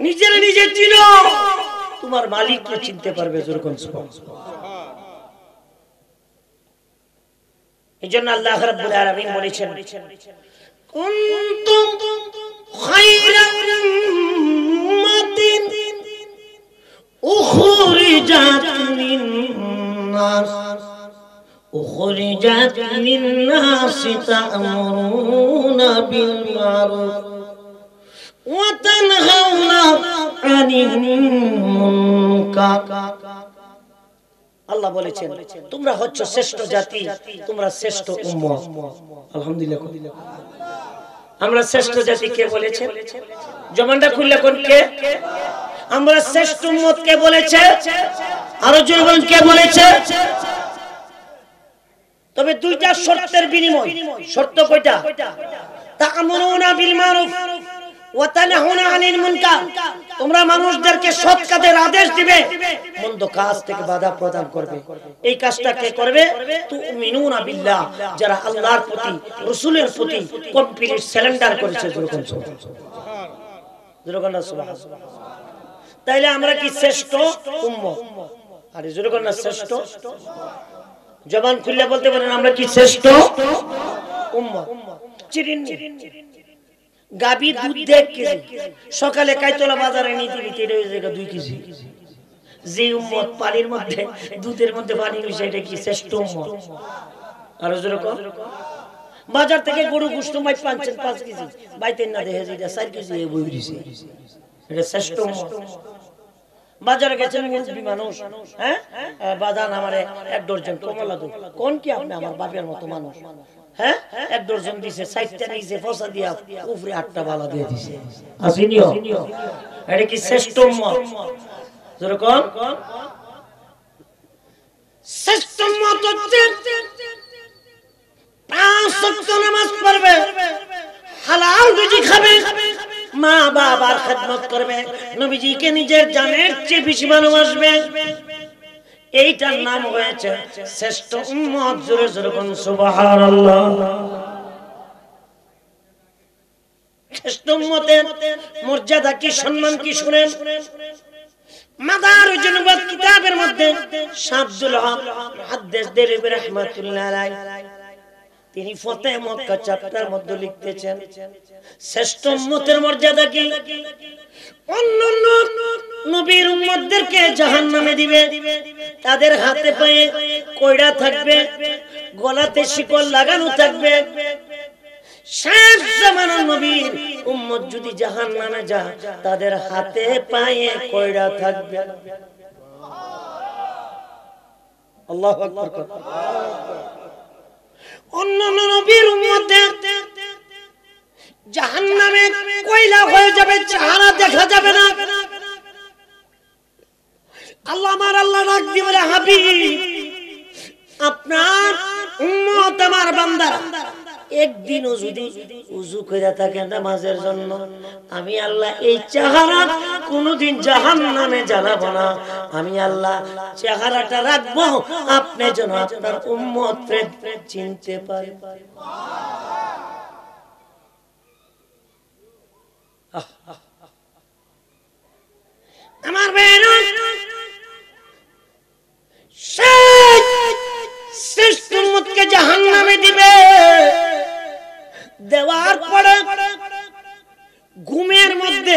নিজেরে নিজে চিনো, তোমার মালিককে চিনতে পারবে। যেরকম এইজন্য আল্লাহ রাব্বুল আলামিন বলেছেন, কুনতুম খায়রা উম্মাতিন উখরিজাত লিন-নাস তা'মুরুনা বিল মারুফ ওয়া তানহাউনা আনিল মুনকার। আল্লাহ বলেছেন তোমরা হচ্ছ শ্রেষ্ঠ জাতি, তোমরা শ্রেষ্ঠ উম্মত। আলহামদুলিল্লাহ। আমরা শ্রেষ্ঠ জাতি কে বলেছে? জবানটা খুললে কোন কে? আমরা শ্রেষ্ঠ উম্মত কে বলেছে? আরো জোরে বলুন, কে বলেছে? তবে দুইটা শর্তের বিনিময়। শর্ত কয়টা? তা'মুরুনা বিল মারুফ ওয়া তানহাউনা আনিল মুনকার। তোমরা মানুষদেরকে সৎ কাজের আদেশ দিবে, মন্দ কাজ থেকে বাধা প্রদান করবে। এই কাজটা কে করবে? তুমিনুনা বিল্লাহ, যারা আল্লাহর প্রতি, রাসূলের প্রতি কমপ্লিট সারেন্ডার করেছে। সুবহানাল্লাহ। তাইলে আমরা কি শ্রেষ্ঠ উম্মত? আরে জোরে বলেন না, শ্রেষ্ঠ। জবান খুলে বলতে পারেন আমরা কি শ্রেষ্ঠ উম্মত? চিরিনি গাবি দুধ দেখ কেজি, সকালে কাইতলা বাজারে নিতে নিতে 2 কেজি। যে উম্মত পানির মধ্যে, দুধের মধ্যে পানি মিশায়, এটা কি শ্রেষ্ঠ উম্মত? আর যেরকম বাজার থেকে গরু গোশত মাই 5 কেজি, বাইতেন না দেখে যেটা 4 কেজি বই দিছে, এটা শ্রেষ্ঠ উম্মত। বাজারে গেছেন মুরব্বি মানুষ, হ্যাঁ বাদান আমারে 1 ডজন কমলা দুধ, কোন কি আপনি আমার বাপের মতো মানুষ, হ্যাঁ 1 ডজন দিছে, 4টা নিছে, ফসা দিয়া উপরে 8টা বালা দিয়ে দিছে। আসিনিও, এটা কি শ্রেষ্ঠ উম্মত? যেরকম শ্রেষ্ঠ উম্মত হচ্ছে 5 ওয়াক্ত নামাজ পড়বে, হালাল রুজি খাবে, মা বাবার খেদমত করবে, নবীজিকে নিজের জানের চেয়ে বেশি ভালোবাসবে। এইটার নাম হয়েছে শ্রেষ্ঠ উম্মত। জোরে জোরে বলুন সুবহানাল্লাহ। শ্রেষ্ঠ উম্মতের মর্যাদা কি, সম্মান কি শুনেন। মাদারুজ নুবুওয়াত কিতাবের মধ্যে শামসুল হক মুহাদ্দিস দেরবি রাহমাতুল্লাহ আলাইহি তিনি ফতেহ মক্কা চ্যাপ্টার মধ্যে লিখতেছেন শ্রেষ্ঠ উম্মতের মর্যাদা কি। অন্যান্য নবীর উম্মতদেরকে জাহান্নামে দিবে, তাদের হাতে পায়ে কয়ড়া থাকবে, গলাতে শিকল লাগানো থাকবে। শেষ জামানার নবীর উম্মত যদি জাহান্নামে যায়, তাদের হাতে পায়ে কয়ড়া থাকবে। আল্লাহু আকবার। অন্যান্য নবীর উম্মতদের জাহান্নামে কয়লা হয়ে যাবে, চেহারা দেখা যাবে না। আল্লাহ ডাক দিয়ে বলে, হাবিব আপনার উম্মত আমার বান্দা একদিনও যদি ওযু করে থাকে নামাজের জন্য, আমি আল্লাহ এই চেহারা কোনদিন জাহান্নামে জ্বালাবো না। আমি আল্লাহ চেহারাটা রাখবো আপনি যেন আপনার উম্মতকে চিনতে পারেন। আমার ভাইরা, শ্রেষ্ঠ উম্মতকে জাহান্নামে দিবে, দেওয়ার পরে ঘুমের মধ্যে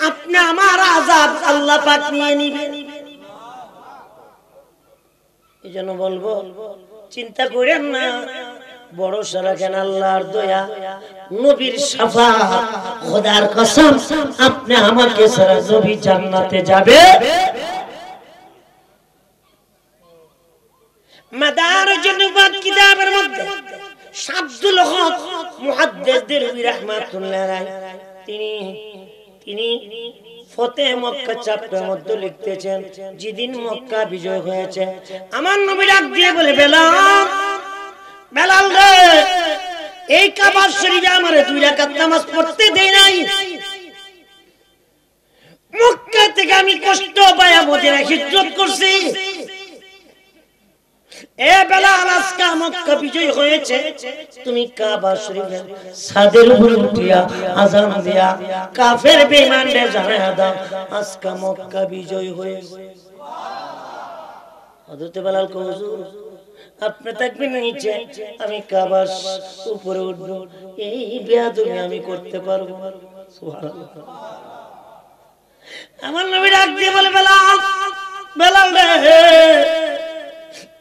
আপনি আমার আযাব আল্লাহ পাক নিয়ে নিবে। এজন্য বলবো, চিন্তা করেন না, বড় সারাকেন আল্লাহর দয়া, নবীর শাফাআত, খোদার কসম আপনি আমাকে সারা নবী জান্নাতে যাবে। মাদারুজ নুবুওয়াত কিতাবের মধ্যে শামসুল হক মুহাদ্দিস দেরবি রাহমাতুল্লাহ আলাইহি তিনি ফতেহ মক্কা চ্যাপ্টার মধ্যে লিখতেছেন, যেদিন মক্কা বিজয় হয়েছে আমার নবী ডাক দিয়ে বলে, বেলাল রে, এই কাবা শরীফে আমারে 2 রাকাত নামাজ পড়তে দেই নাই। মক্কা থেকে আমি কষ্ট পায়া মদিনা হিজরত করছি। এ বেলাল, আজকে মক্কা বিজয় হয়েছে, তুমি কাবা শরীফের ছাদের উপরে উঠিয়া আযান দিয়া কাফের বেঈমানদের জানায়া দাও আজকে মক্কা বিজয় হয়েছে। হযরত বেলাল কো, হুজুর আপনি থাকবেন নিচে, আমি কাবার উপরে উঠব, এই বেয়াদবি আমি করতে পারবো না। সুবহানাল্লাহ। আমার নবী ডাক দিয়ে বলে, বেলাল রে,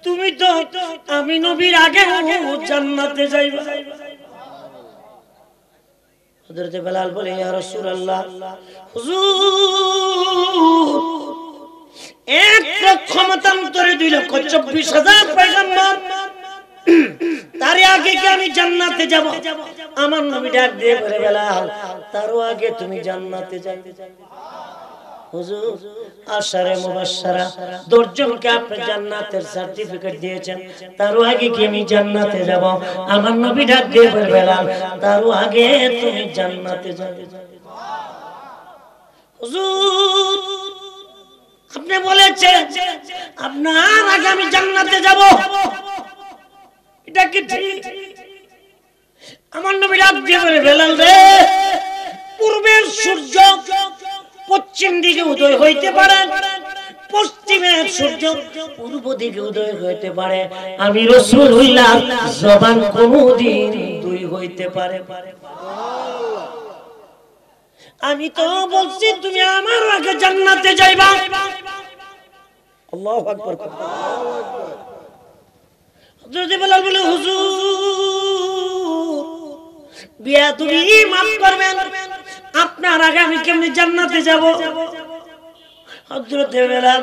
তুমি তো আমি নবীর আগে জান্নাতে যাইবা। হযরত বেলাল বলে, ইয়া রাসূলুল্লাহ, হুজুর এক ক্ষমতান্তরে 2,24,000 পয়গম্বর, তার আগে কি আমি জান্নাতে যাব? আমার নবী ডাক দিয়ে বলে, বেলাল তারও আগে তুমি জান্নাতে যাবে। হুজুর আশারে মুবাশশারা 10 জনকে আপনি জান্নাতের সার্টিফিকেট দিয়েছেন, তারও আগে কি আমি জান্নাতে যাব? আমার নবী ডাক দিয়ে বলে, বেলাল তারও আগে তুমি জান্নাতে যাবে। হুজুর আপনি বলেছেন আপনার আগে আমি জান্নাতে যাব, এটা কি ঠিক? আমার নবী ডাক দিয়ে বলে, বেলাল রে, পূর্বের সূর্য পশ্চিম দিকে উদয় হইতে পারে, পশ্চিমের সূর্য পূর্ব দিকে উদয় হইতে পারে, আমি রাসূলুল্লাহ জবান কোনদিন দুই হইতে পারে। আমি তো বলছি তুমি আমার আগে জান্নাতে যাইবা। আল্লাহু আকবার। হযরত বেলাল বলে, হুজুর বিয়াদবি মাফ করবেন, আপনার আগে আমি কেমনে জান্নাতে যাব? হযরত বেলাল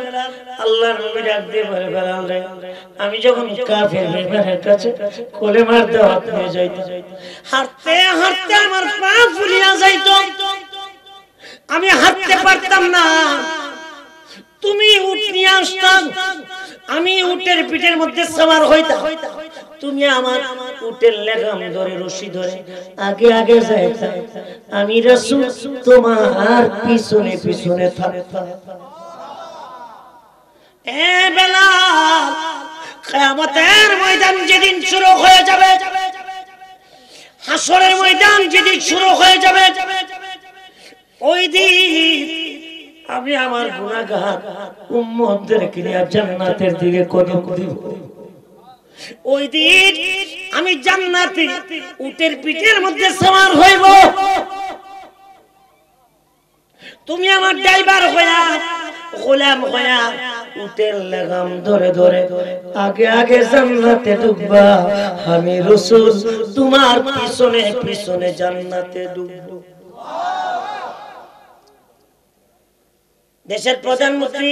আল্লাহর নবী ডাক দিয়ে বলে, বেলাল রে, আমি যখন কাফের বেঈমানের কাছে কলেমার দাওয়াত নিয়ে যাইতাম, হাঁটতে হাঁটতে আমার পা ফুলিয়া যাইত, আমি হাঁটতে পারতাম না। তুমি উট নিয়ে আসতাম, আমি উটের পিঠের মধ্যে সওয়ার হইতাম, তুমি আমার উটের লেগাম ধরে রশি ধরে আগে আগে যাইতাম, আমি রাসূল তোমার পিছনে পিছনে থাকতাম। এ বেলাল, কিয়ামতের ময়দান যেদিন শুরু হয়ে যাবে, হাসরের ময়দান যেদিন শুরু হয়ে যাবে ওই দিন আমি আমার গুনাহগার উম্মতদেরকে নিয়ে জান্নাতের দিকে কদম দিব। ওই দিন আমি জান্নাতে উটের পিঠের মধ্যে সওয়ার হইব। তুমি আমার ড্রাইভার হইয়া গোলাম হইয়া উটের লাগাম ধরে ধরে আগে আগে জান্নাতে ঢুকবা, আমি রাসূল তোমার পিছনে পিছনে জান্নাতে ঢুকবো। দেশের প্রধানমন্ত্রী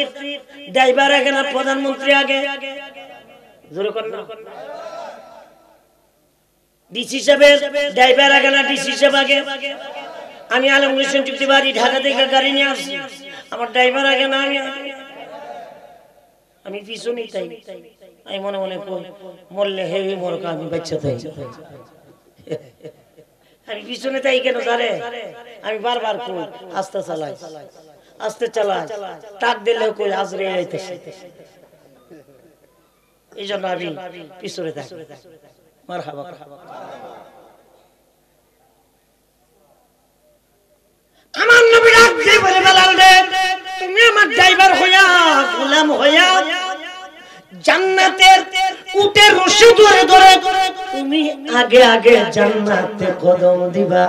ড্রাইভার আগে না প্রধানমন্ত্রী আগে? জোরে কর না। ডিসি সাহেবের ড্রাইভার আগে না ডিসি সাহেব আগে? আমি আলমগীর হোসেন চুক্তিবাড়ি ঢাকা থেকে গাড়ি নিয়ে আসছি, আমার ড্রাইভার আগে না আমি পিছনেই তাই। আমি মনে মনে মরলে হেভি মরকা আমি বাচ্চা তাই, আমি পিছনে তাই কেন জানে? আমি বারবার কই আস্তে চালাই আস্তে চালাই, টাক দিলেও কই আজরে আইতেছে, এই জন্য আমি পিছনে থাকি। মারহাবা। আমার নবী ডাক দিয়ে বলে, বেলাল রে, তুমি আমার ড্রাইভার হইয়া গোলাম হইয়া জান্নাতের উটের রশি ধরে ধরে তুমি আগে আগে জান্নাতে কদম দিবা,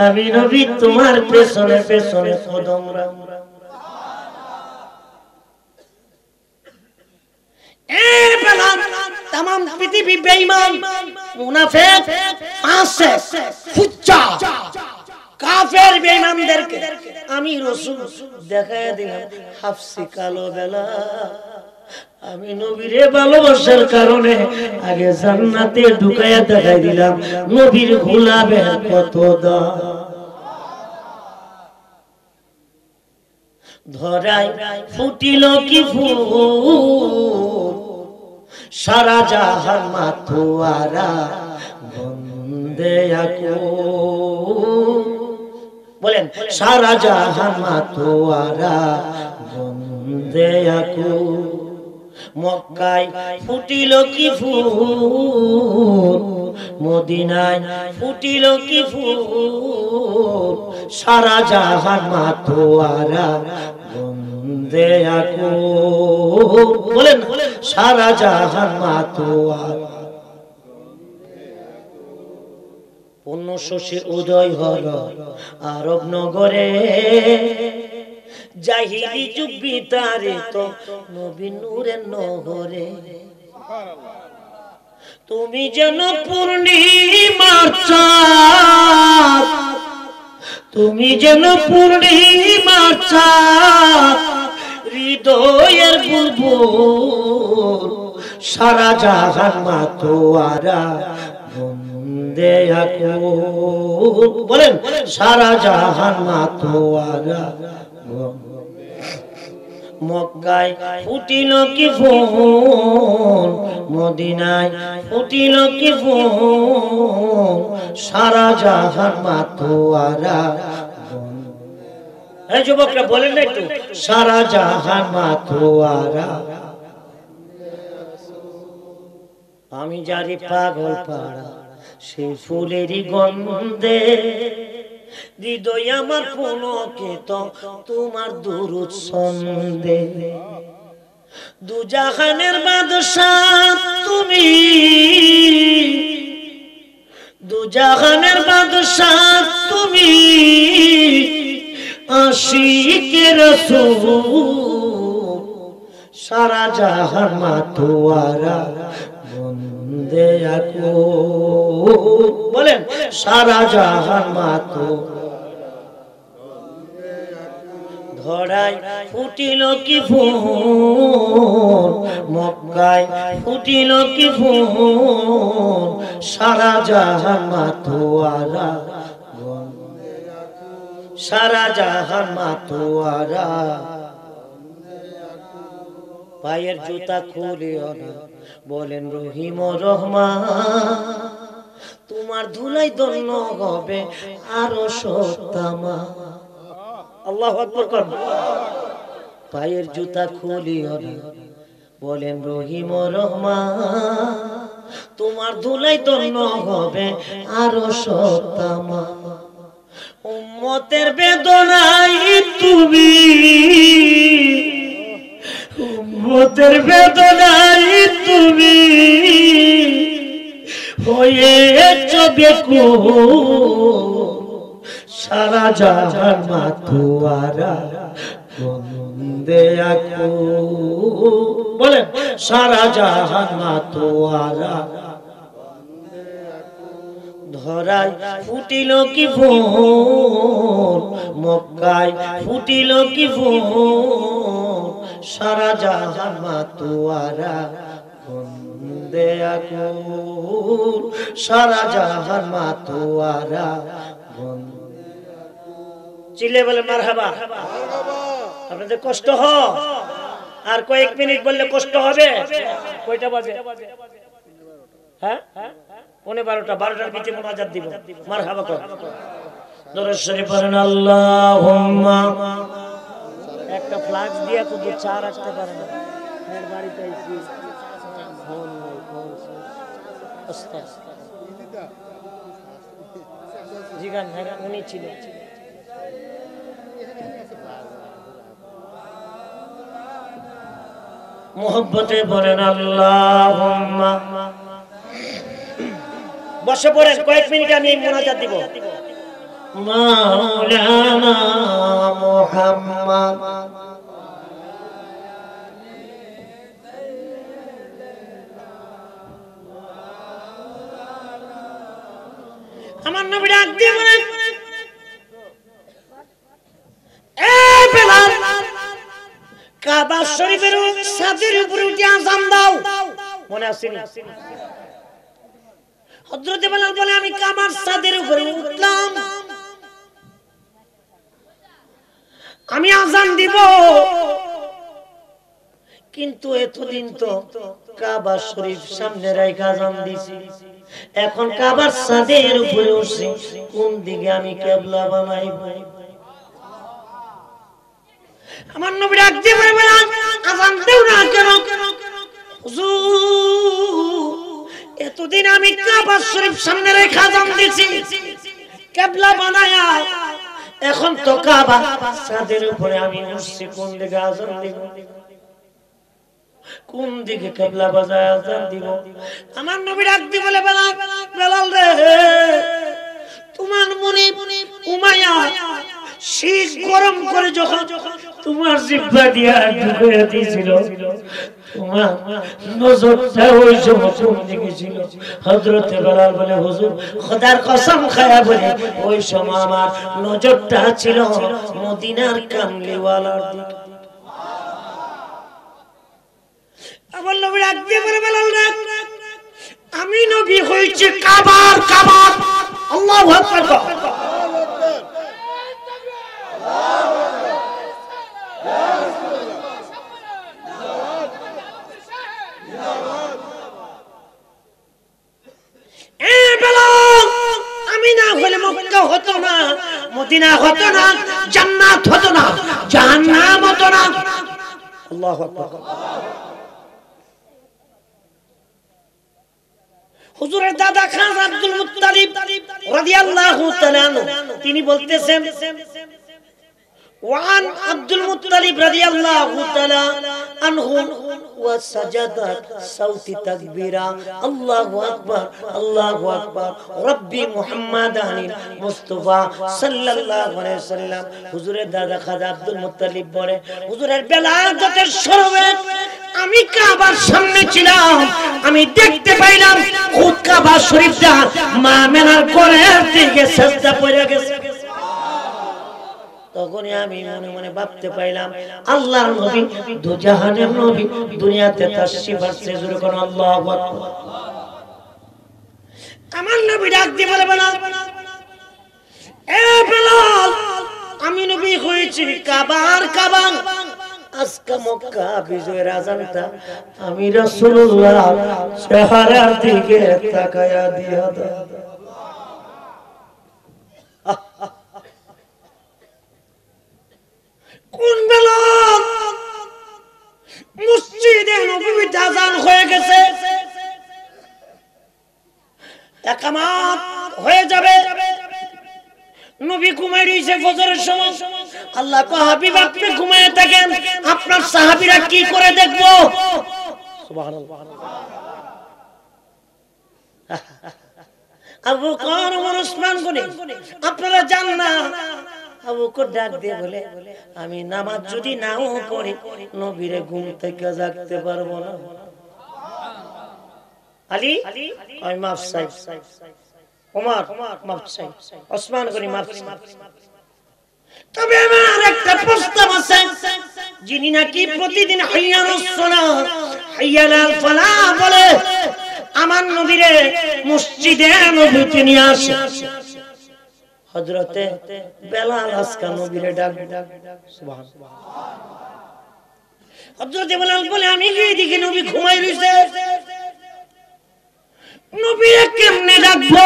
আমি নবী তোমার পেছনে পেছনে কদম রাখব। এই বেলাল तमाम পৃথিবী বেঈমান মুনাফিক ফাসিক ফুজ্জার কাফের বেঈমানদেরকে আমি রাসূল দেখায় দিলাম হাফসি কালো বেলা। আমি নবীরে ভালোবাসার কারণে আগে জান্নাতে ঢুকায়া দেখাই দিলাম নবীর গোলাপের কত দাম। ধরাই ফুটিল কি ফুল সারা জাহান মাথোয়ারা বন্দে আকুল। বলেন সারা জাহান মাথোয়ারা বন্দে আকুল। মক্কায় ফুটিল কি ফুল, মদিনায় ফুটিল কি ফুল সারা জাহান মাথোয়ারা বন্দে আকুল। বলেন সারা জাহান মাথোয়ারা। পূর্ণ শশী উদয় হল আরব নগরে, জাহিলি যুগ বিতাড়িত নবী নূরের নহরে। তুমি যেন পূর্ণিমার চাঁদ, তুমি যেন পূর্ণিমার চাঁদ, হৃদয়ের বুলবুল সারা জাহান মাথোয়ারা বন্দে আকুল। বলেন সারা জাহান মাথোয়ারা। মক্কায় ফুটিল কি ফুল, মদিনায় ফুটিল কি ফুল সারা জাহান মাথোয়ারা। এই যুবকরা বলেন না একটু, সারা জাহান মাথোয়ারা। আমি যারি পাগল পাড়া সেই ফুলেরই গন্ধে, হৃদয় আমার পুলকিত তোমার দুরূদ ছন্দে। দুজাহানের বাদশাহ তুমি, দুজাহানের বাদশাহ তুমি, আশিকে রাসূল সারা জাহান মাথোয়ারা বন্দে আকুল। বলেন সারা জাহান মাথোয়ারা। ধরাই ফুটিল কি ফুল, মক্কায় ফুটিল কি ফুল সারা জাহান মাথোয়ারা সারা জাহান মাথোয়ারা। পায়ের জুতা খুলিও না, বলেন রহিম রহমান, তোমার ধুলাই ধন্য হবে আরো সত্তামা। আল্লাহু আকবার কর। পায়ের জুতা খুলিও না, বলেন রহিম রহমান, তোমার ধুলাই ধন্য হবে আরো সত্তামা উম্মতের বেদনাই তুমি উম্মতের বেদনাই তুমি হয়েছ বেকুল সারা জাহান মাতোয়ারা বন্দে আকুল বলেন সারা জাহান মাতোয়ারা ধরায় ফুটিল কি ফুল মক্কায় ফুটিল কি ফুল সারা জাহান মাতোয়ারা বন্দে আকুল সারা জাহান মাতোয়ারা চিল্লে বলে মারহাবা। আপনাদের কষ্ট হয় আর কয়েক মিনিট বললে কষ্ট হবে। কয়টা বাজে? হ্যাঁ 12টা 12টার ভিতরে মুনাজাত দিব। মারহাবা কর দরুদ শরীফ পড়েন আল্লাহুম্মা। একটা ফ্লাক্স দিয়া তো চা রাখতে পারে না এর বাড়িতে আইছি ফোন নাই ফোন আস্তাগ জিগান হ্যাঁ উনি ছিলেন মোহব্বতে বলেন আল্লাহুম্মা। বসে পড়েন কয়েক মিনিট আমি মুনাজাত দিব। মাওলানা মুহাম্মদ আমার নবী ডাক দিয়ে বলেন এ বেলাল কাবা শরীফের ছাদের উপরে উঠে আযান দাও। মনে আছে না? হযরত বেলাল বলে আমি কাবার ছাদের উপরে উঠলাম আমি আযান দিব কিন্তু এতদিন তো কাবা শরীফ সামনে রেখে আযান দিছি এখন কাবার ছাদের উপরে উঠছি কোন দিকে আমি কিবলা বানাইব? আমার নবী ডাক দিয়ে বলে বেলাল আযান দাও না কেন? হুজুর এতদিন আমি কাবা শরীফ সামনে রেখে আযান দিছি কিবলা বানায়া এখন তো কাবা ছাদের উপরে আমি উঠছি কোন দিকে আযান দিব? কোন দিকে কিবলা বাজায় আযান দিব? আমার নবী ডাক দিয়ে বলে বেলাল বেলাল রে তোমার মনে উমাইয়া শীত গরম করে যখন তোমার জিহ্বা দিয়া ঢুকাইয়া দিয়েছিল তোমার নজরটা ওই সময় কোন দিকে ছিল? হযরত বেলাল বলে হুজুর খোদার কসম খায়া বলে ওই সময় আমার নজরটা ছিল মদিনার কামলিওয়ালার দিকে। আমার নবী ডাক দিয়ে বলে বেলাল রে আমি নবী হইছি কাবার কাবার। আল্লাহু আকবার। আমি না হলে মক্কা হতো না মদিনা হতো না জান্নাত হতো না জাহান্নাম হতো না। আল্লাহু আকবার। হুজুরের দাদা খান আব্দুল মুত্তালিব রাদিয়াল্লাহু তাআলা তিনি বলতেছেন وعن عبد المطلب رضي الله تعالى عنه وسجد صوت تكبيرا الله أكبر الله أكبر ربي محمد مصطفى صلى الله عليه وسلم হুজুরের দাদা খাজা আব্দুল মুত্তালিব বলে হুজুরের বেলায়েতের শরবে আমি কাবার সামনে ছিলাম আমি দেখতে পাইলাম খুদ কাবা শরীফটা মা মেনার কোলের দিকে সিজদা পড়ে গেছে। তখনই আমি মনে মনে ভাবতে পাইলাম আল্লাহর নবী দু জাহানের নবী দুনিয়াতে তাশরীফ আনছে জোরে কোন আল্লাহু আকবার। আমার নবী ডাক দিয়ে বলে বেলাল এ বেলাল আমি নবী হয়েছি কাবার কাবা আজকে মক্কা বিজয়ের আযানটা আমি রাসূলুল্লাহ চেহারার দিকে তাকায়া দিয়া দাও। কোন বেলাল মসজিদে নববীতে আযান হয়ে গেছে একামত হয়ে যাবে, নবী ঘুমায় রইছে ফজরের সময়। আল্লাহ কো হাবিব আপনি ঘুমায় থাকেন, আপনার সাহাবীরা কি করে দেখবো? সুবহানাল্লাহ। আবু বকর ওমর ওসমান গনি আপনারা জান না, আবু বকর ডাক দিয়ে বলে আমি নামাজ যদি নাও পড়ি নবীরে ঘুম থেকে জাগতে পারবো না। আলী কয় মাফ চাই, ওমর মাফ চাই, ওসমান গনি মাফ চাই। তবে আমার একটা প্রস্তাব আছে, যিনি নাকি প্রতিদিন হাইয়ালাস সালাত হাইয়ালাল ফালাহ বলে আমার নবীরে মসজিদে নবীতে নিয়ে আসে। হযরতে বেলাল আজকা নবীরে ডাক, সুবহানাল্লাহ। হযরতে বেলাল বলে আমি গিয়ে দেখি নবী ঘুমায় রইছে, নবীরে কেমনে ডাকবো?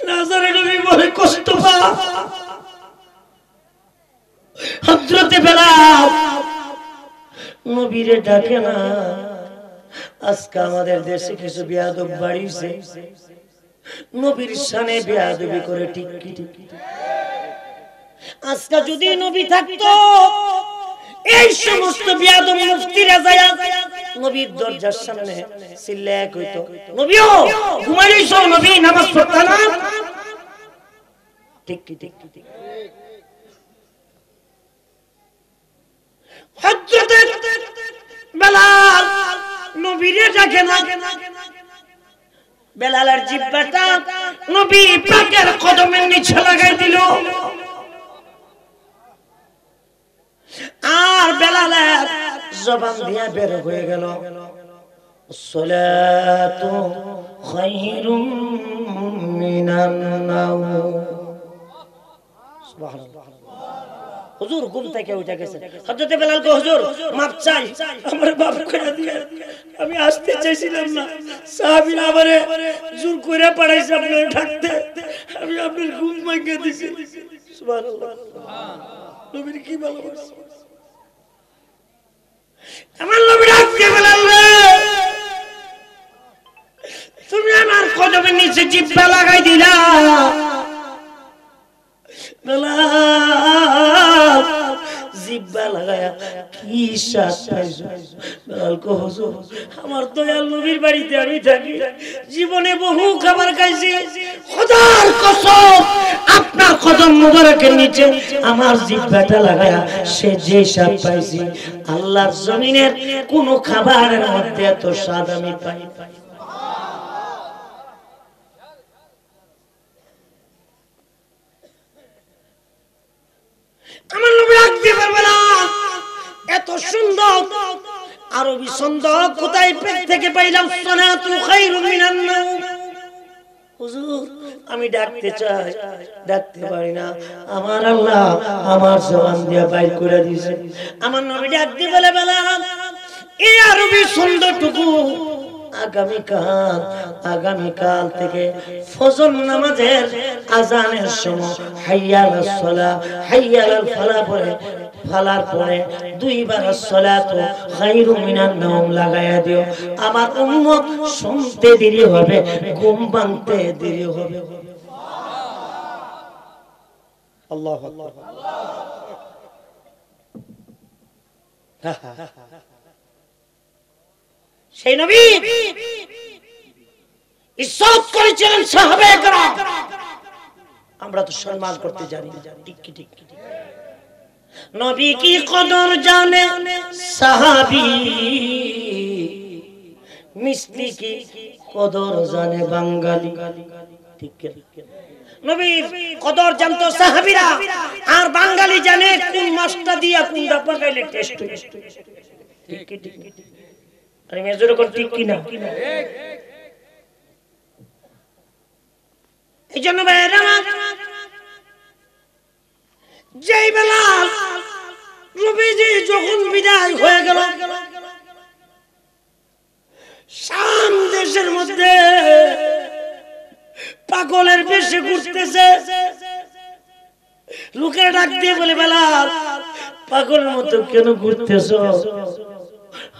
নাজারে নবী বলে কষ্ট পা। হযরতে বেলাল নবীরে ডাকে না। আজকে আমাদের দেশে কিছু বেয়াদব বাড়িছে, নবীর শানে বেয়াদবি করে। ঠিক কি ঠিক? আজকে যদি নবী থাকতো এই সমস্ত বেয়াদব মুফতিরা যায় নবীর দরজার সামনে চিল্লায় কইতো নবীও ঘুমাইছো, নবী নামাজ পড়তা না। ঠিক কি ঠিক? হযরতে বেলাল নবীরে ডাকে না। বেলালের জিহ্বাটা নবী পাকের কদমের নিচে লাগাই দিল, আর বেলালের জবান দিয়ে বের হয়ে গেল সালাতু খায়রুম মিনান নাওম। সুবহানাল্লাহ। হুজুর ঘুম থেকে উঠে গেছে। হযরতে বেলাল কো হুজুর মাফ চাই, আমার মাফ করে দিয়ে, আমি আসতে চাইছিলাম না, সাহাবীরা আমারে জোর করে পাঠাইছে আপনারে ডাকতে, আমি আপনার ঘুম ভাঙিয়ে দিছি। সুবহানাল্লাহ। নবীর কি ভালোবাসা! আমার নবী ডাকতে বেলাল রে, তুমি আমার কদমের নিচে জিহ্বা লাগাই দিলা। বেলাল জিহ্বা লাগায়া কি স্বাদ পাইছো? বেলাল কো হুজুর আমার দয়াল নবীর বাড়িতে আমি থাকি, জীবনে বহু খাবার খাইছি, খোদার কসম আপনার কদম মুবারকের নিচে আমার জিহ্বাটা লাগায়া সে যে স্বাদ পাইছি আল্লাহর জমিনের কোন খাবারের মধ্যে এত স্বাদ আমি পাই। আমার নবী রাখতে পারবে না, এত সুন্দর আরবি ছন্দ কোথায় থেকে পাইলাম? সালাতু খায়রুম মিনান নাওম। হুজুর আমি ডাকতে চাই, ডাকতে পারি না, আমার আল্লাহ আমার জবান দিয়ে বাইর করে দিয়েছে। আমার নবী ডাকতে বলে বেলাল এই আরবি ছন্দটুকু আগামীকাল থেকে ফজর নামাজের আজানের সময় হাইয়ালাস সালাহ হাইয়ালাল ফালাহ পড়ে ফালার পরে দুইবার সালাতু খায়রুম মিনান নাওম লাগায়া দিও। আমার উম্মত শুনতে দেরি হবে, ঘুম ভাঙতে দেরি হবে। আল্লাহু আকবার। সেই নবী ইজ্জত করেছিলেন সাহাবায়ে কেরাম, আমরা তো সম্মান করতে জানি না। ঠিক কি ঠিক? নবী কি কদর জানে সাহাবী, মিষ্টি কি কদর জানে বাঙালি। ঠিক কি? নবীর কদর জানতো সাহাবীরা, আর বাঙালি জানে কোন মাছটা দিয়া কোনটা পাকাইলে টেস্ট হয়। ঠিক কি ঠিক? আরে মেজর কোন ঠিক কি না? এই জন্য ভাইরা যেই বেলাল নবীজি যখন বিদায় হয়ে গেল, শাম দেশের মধ্যে পাগলের বেশে ঘুরতেছে, লোকেরা ডাক দিয়ে বলে বেলাল পাগলের মতো কেন ঘুরতেছ?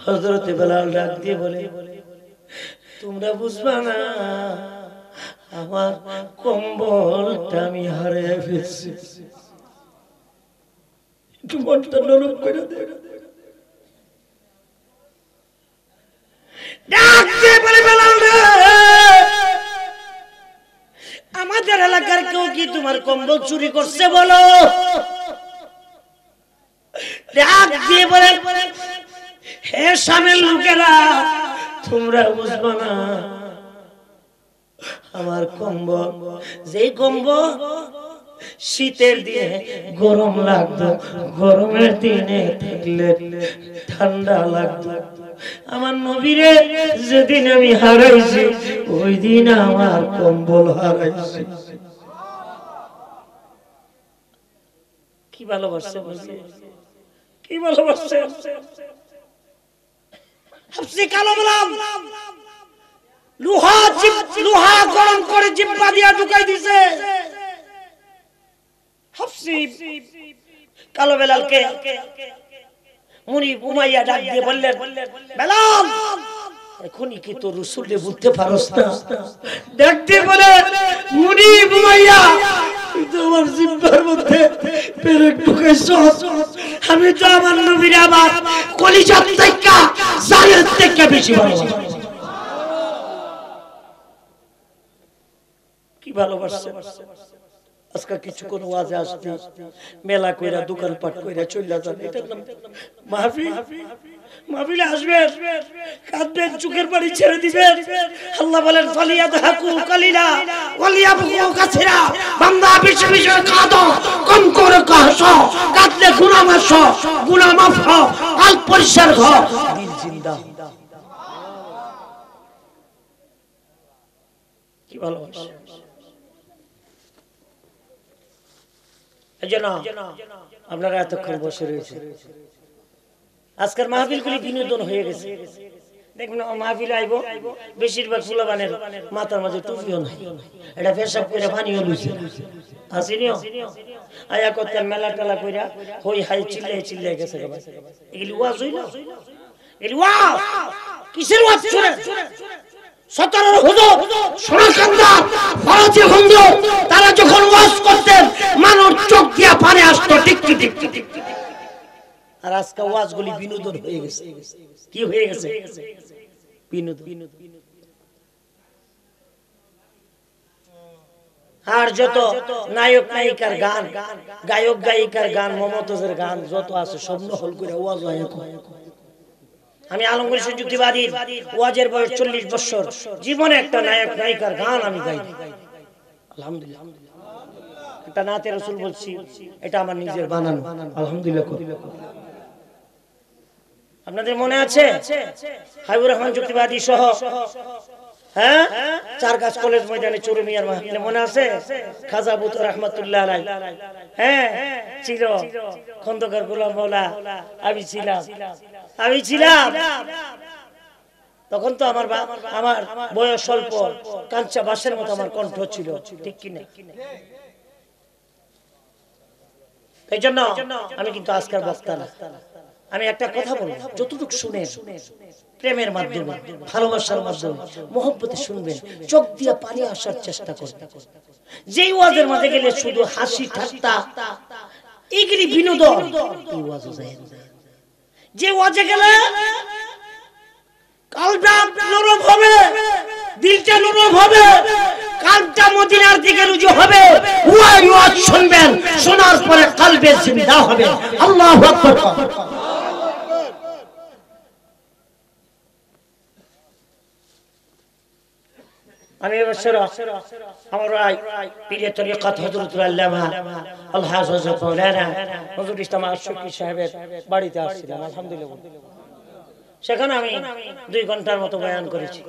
হযরতে বেলাল ডাক দিয়ে বলে তোমরা বুঝবা না আমার কম্বলটা আমি হারিয়ে ফেলছি। একটু মনটা নরম করে দে। ডাক দিয়ে বলে বেলাল রে, আমাদের এলাকার কেউ কি তোমার কম্বল চুরি করছে বলো? ডাক দিয়ে বলে, হে শামের লোকেরা, তোমরা বুঝবা না আমার কম্বল, যে কম্বল শীতের দিনে গরম লাগতো, গরমের দিনে থাকলে ঠান্ডা লাগতো। আমার নবীরে যেদিন আমি হারাইছি ওই দিন আমার কম্বল হারাইছি। কি ভালোবাসছে, কি ভালোবাসছে। হাফসি কালো বললাম, লোহা গরম করে জিব্বা দিয়া ঢুকাই দিছে। হাফসি কালো বেলালকে মুনি উমাইয়া ডাক দিয়ে বললেন, বেলাল এখনই কি তোর রাসূলকে বলতে পারোস না? ডাক দিয়ে বলে, মুনি উমাইয়া তোমার জিব্বার মধ্যে পেরেক ঢুকাইছস। আমি তো আমার নবীর আমার কলিজার থেকে জানের থেকে বেশি ভালোবাসি। কি ভালোবাসছে। আজকে কিছুক্ষণ ওয়াজে আসতে মেলা কইরা দোকানপাট কইরা চলে যান, এটা মাহফিল। মাহফিলে আসবেন, কাঁদবেন, চোখের পানি ছেড়ে দিবেন। আল্লাহ বলেন, ফালিয়াদহাকু কালিলা ওয়ালিয়াবকু কাসিরা। বান্দা বেশি বেশি কাঁদো, কম করে হাসো। কাঁদলে গুনাহ মাফ, গুনাহ মাফ হয়, কাল পরিষ্কার হয়, দিল জিন্দা। কি ভালোবাসা। আপনারা এতক্ষণ বসে রয়েছে। আজকের মাহফিলগুলি বিনোদন হয়ে গেছে। দেখবেন মাহফিল আইব, বেশিরভাগ ফুলাবানের মাথার মাঝে টুপিও নাই, এটা পেশাব করে পানিও লুইছে আসিনিও আয়া করতেন মেলা টেলা কইরা হই হাই চিল্লাই চিল্লাই গেছে। এগুলি ওয়াজ হইল, এগুলি ওয়াজ কিসের ওয়াজ? শুনে 17 হুজুর সোনাকান্দা ফরাজি হুজুর তারা যখন ওয়াজ করতেন মানুষ চোখ দিয়া পানি আসতো, ঠিক ঠিক ঠিক। আর আজকে ওয়াজগুলি বিনোদন হয়ে গেছে। কি হয়ে গেছে? বিনোদন। আর যত নায়ক নায়িকার গান, গায়ক গায়িকার গান, মমতাজের গান যত আছে সব নকল করে ওয়াজ হয়। আমি আলমগীর যুক্তিবাদী, ওয়াজের বয়স 40 বছর, জীবনে একটা নায়ক নায়িকার গান আমি গাই। আলহামদুলিল্লাহ, একটা নাতে রাসূল বলছি, এটা আমার নিজের বানানো। আলহামদুলিল্লাহ। আপনাদের মনে আছে হাবিবুর রহমান যুক্তিবাদী সহ, হ্যাঁ, চারগাছ কলেজ ময়দানে চুরুমিয়ার মাহফিলে মনে আছে? খাজা বুত রহমাতুল্লাহ আলাইহি, হ্যাঁ ছিল, খন্দকার গোলাম মাওলা, আমি ছিলাম। তখন তো আমার বয়স অল্প, কাঁচা বাঁশের মতো আমার কণ্ঠ ছিল, ঠিক কি না? এই জন্য আমি কিন্তু আজকের বক্তা না। আমি একটা কথা বলবো, যতটুকু শুনেন প্রেমের মাধ্যমে, ভালোবাসার মাধ্যমে, মহব্বতে শুনবেন, চোখ দিয়ে পানি আসার চেষ্টা করবেন। যেই ওয়াজের মাঝে গেলে শুধু হাসি ঠাট্টা, এইগুলি বিনোদন, এই ওয়াজ যায় না। যে ওয়াজে গেলে কালটা নরম হবে, দিলটা নরম হবে, কালটা মদিনার দিকে রুজু হবে, ওই ওয়াজ শুনবেন, শোনার পরে কলবে জিন্দা হবে। আল্লাহু আকবার। আমি আমার পীরে তরিকত হযরতুল আল্লামা আল হাফেজ মাওলানা হুজুর ইসলাম আশফাকী সাহেবের বাড়িতে আসছিলাম। আলহামদুলিল্লাহ, সেখানে আমি 2 ঘন্টার মতো বয়ান করেছি।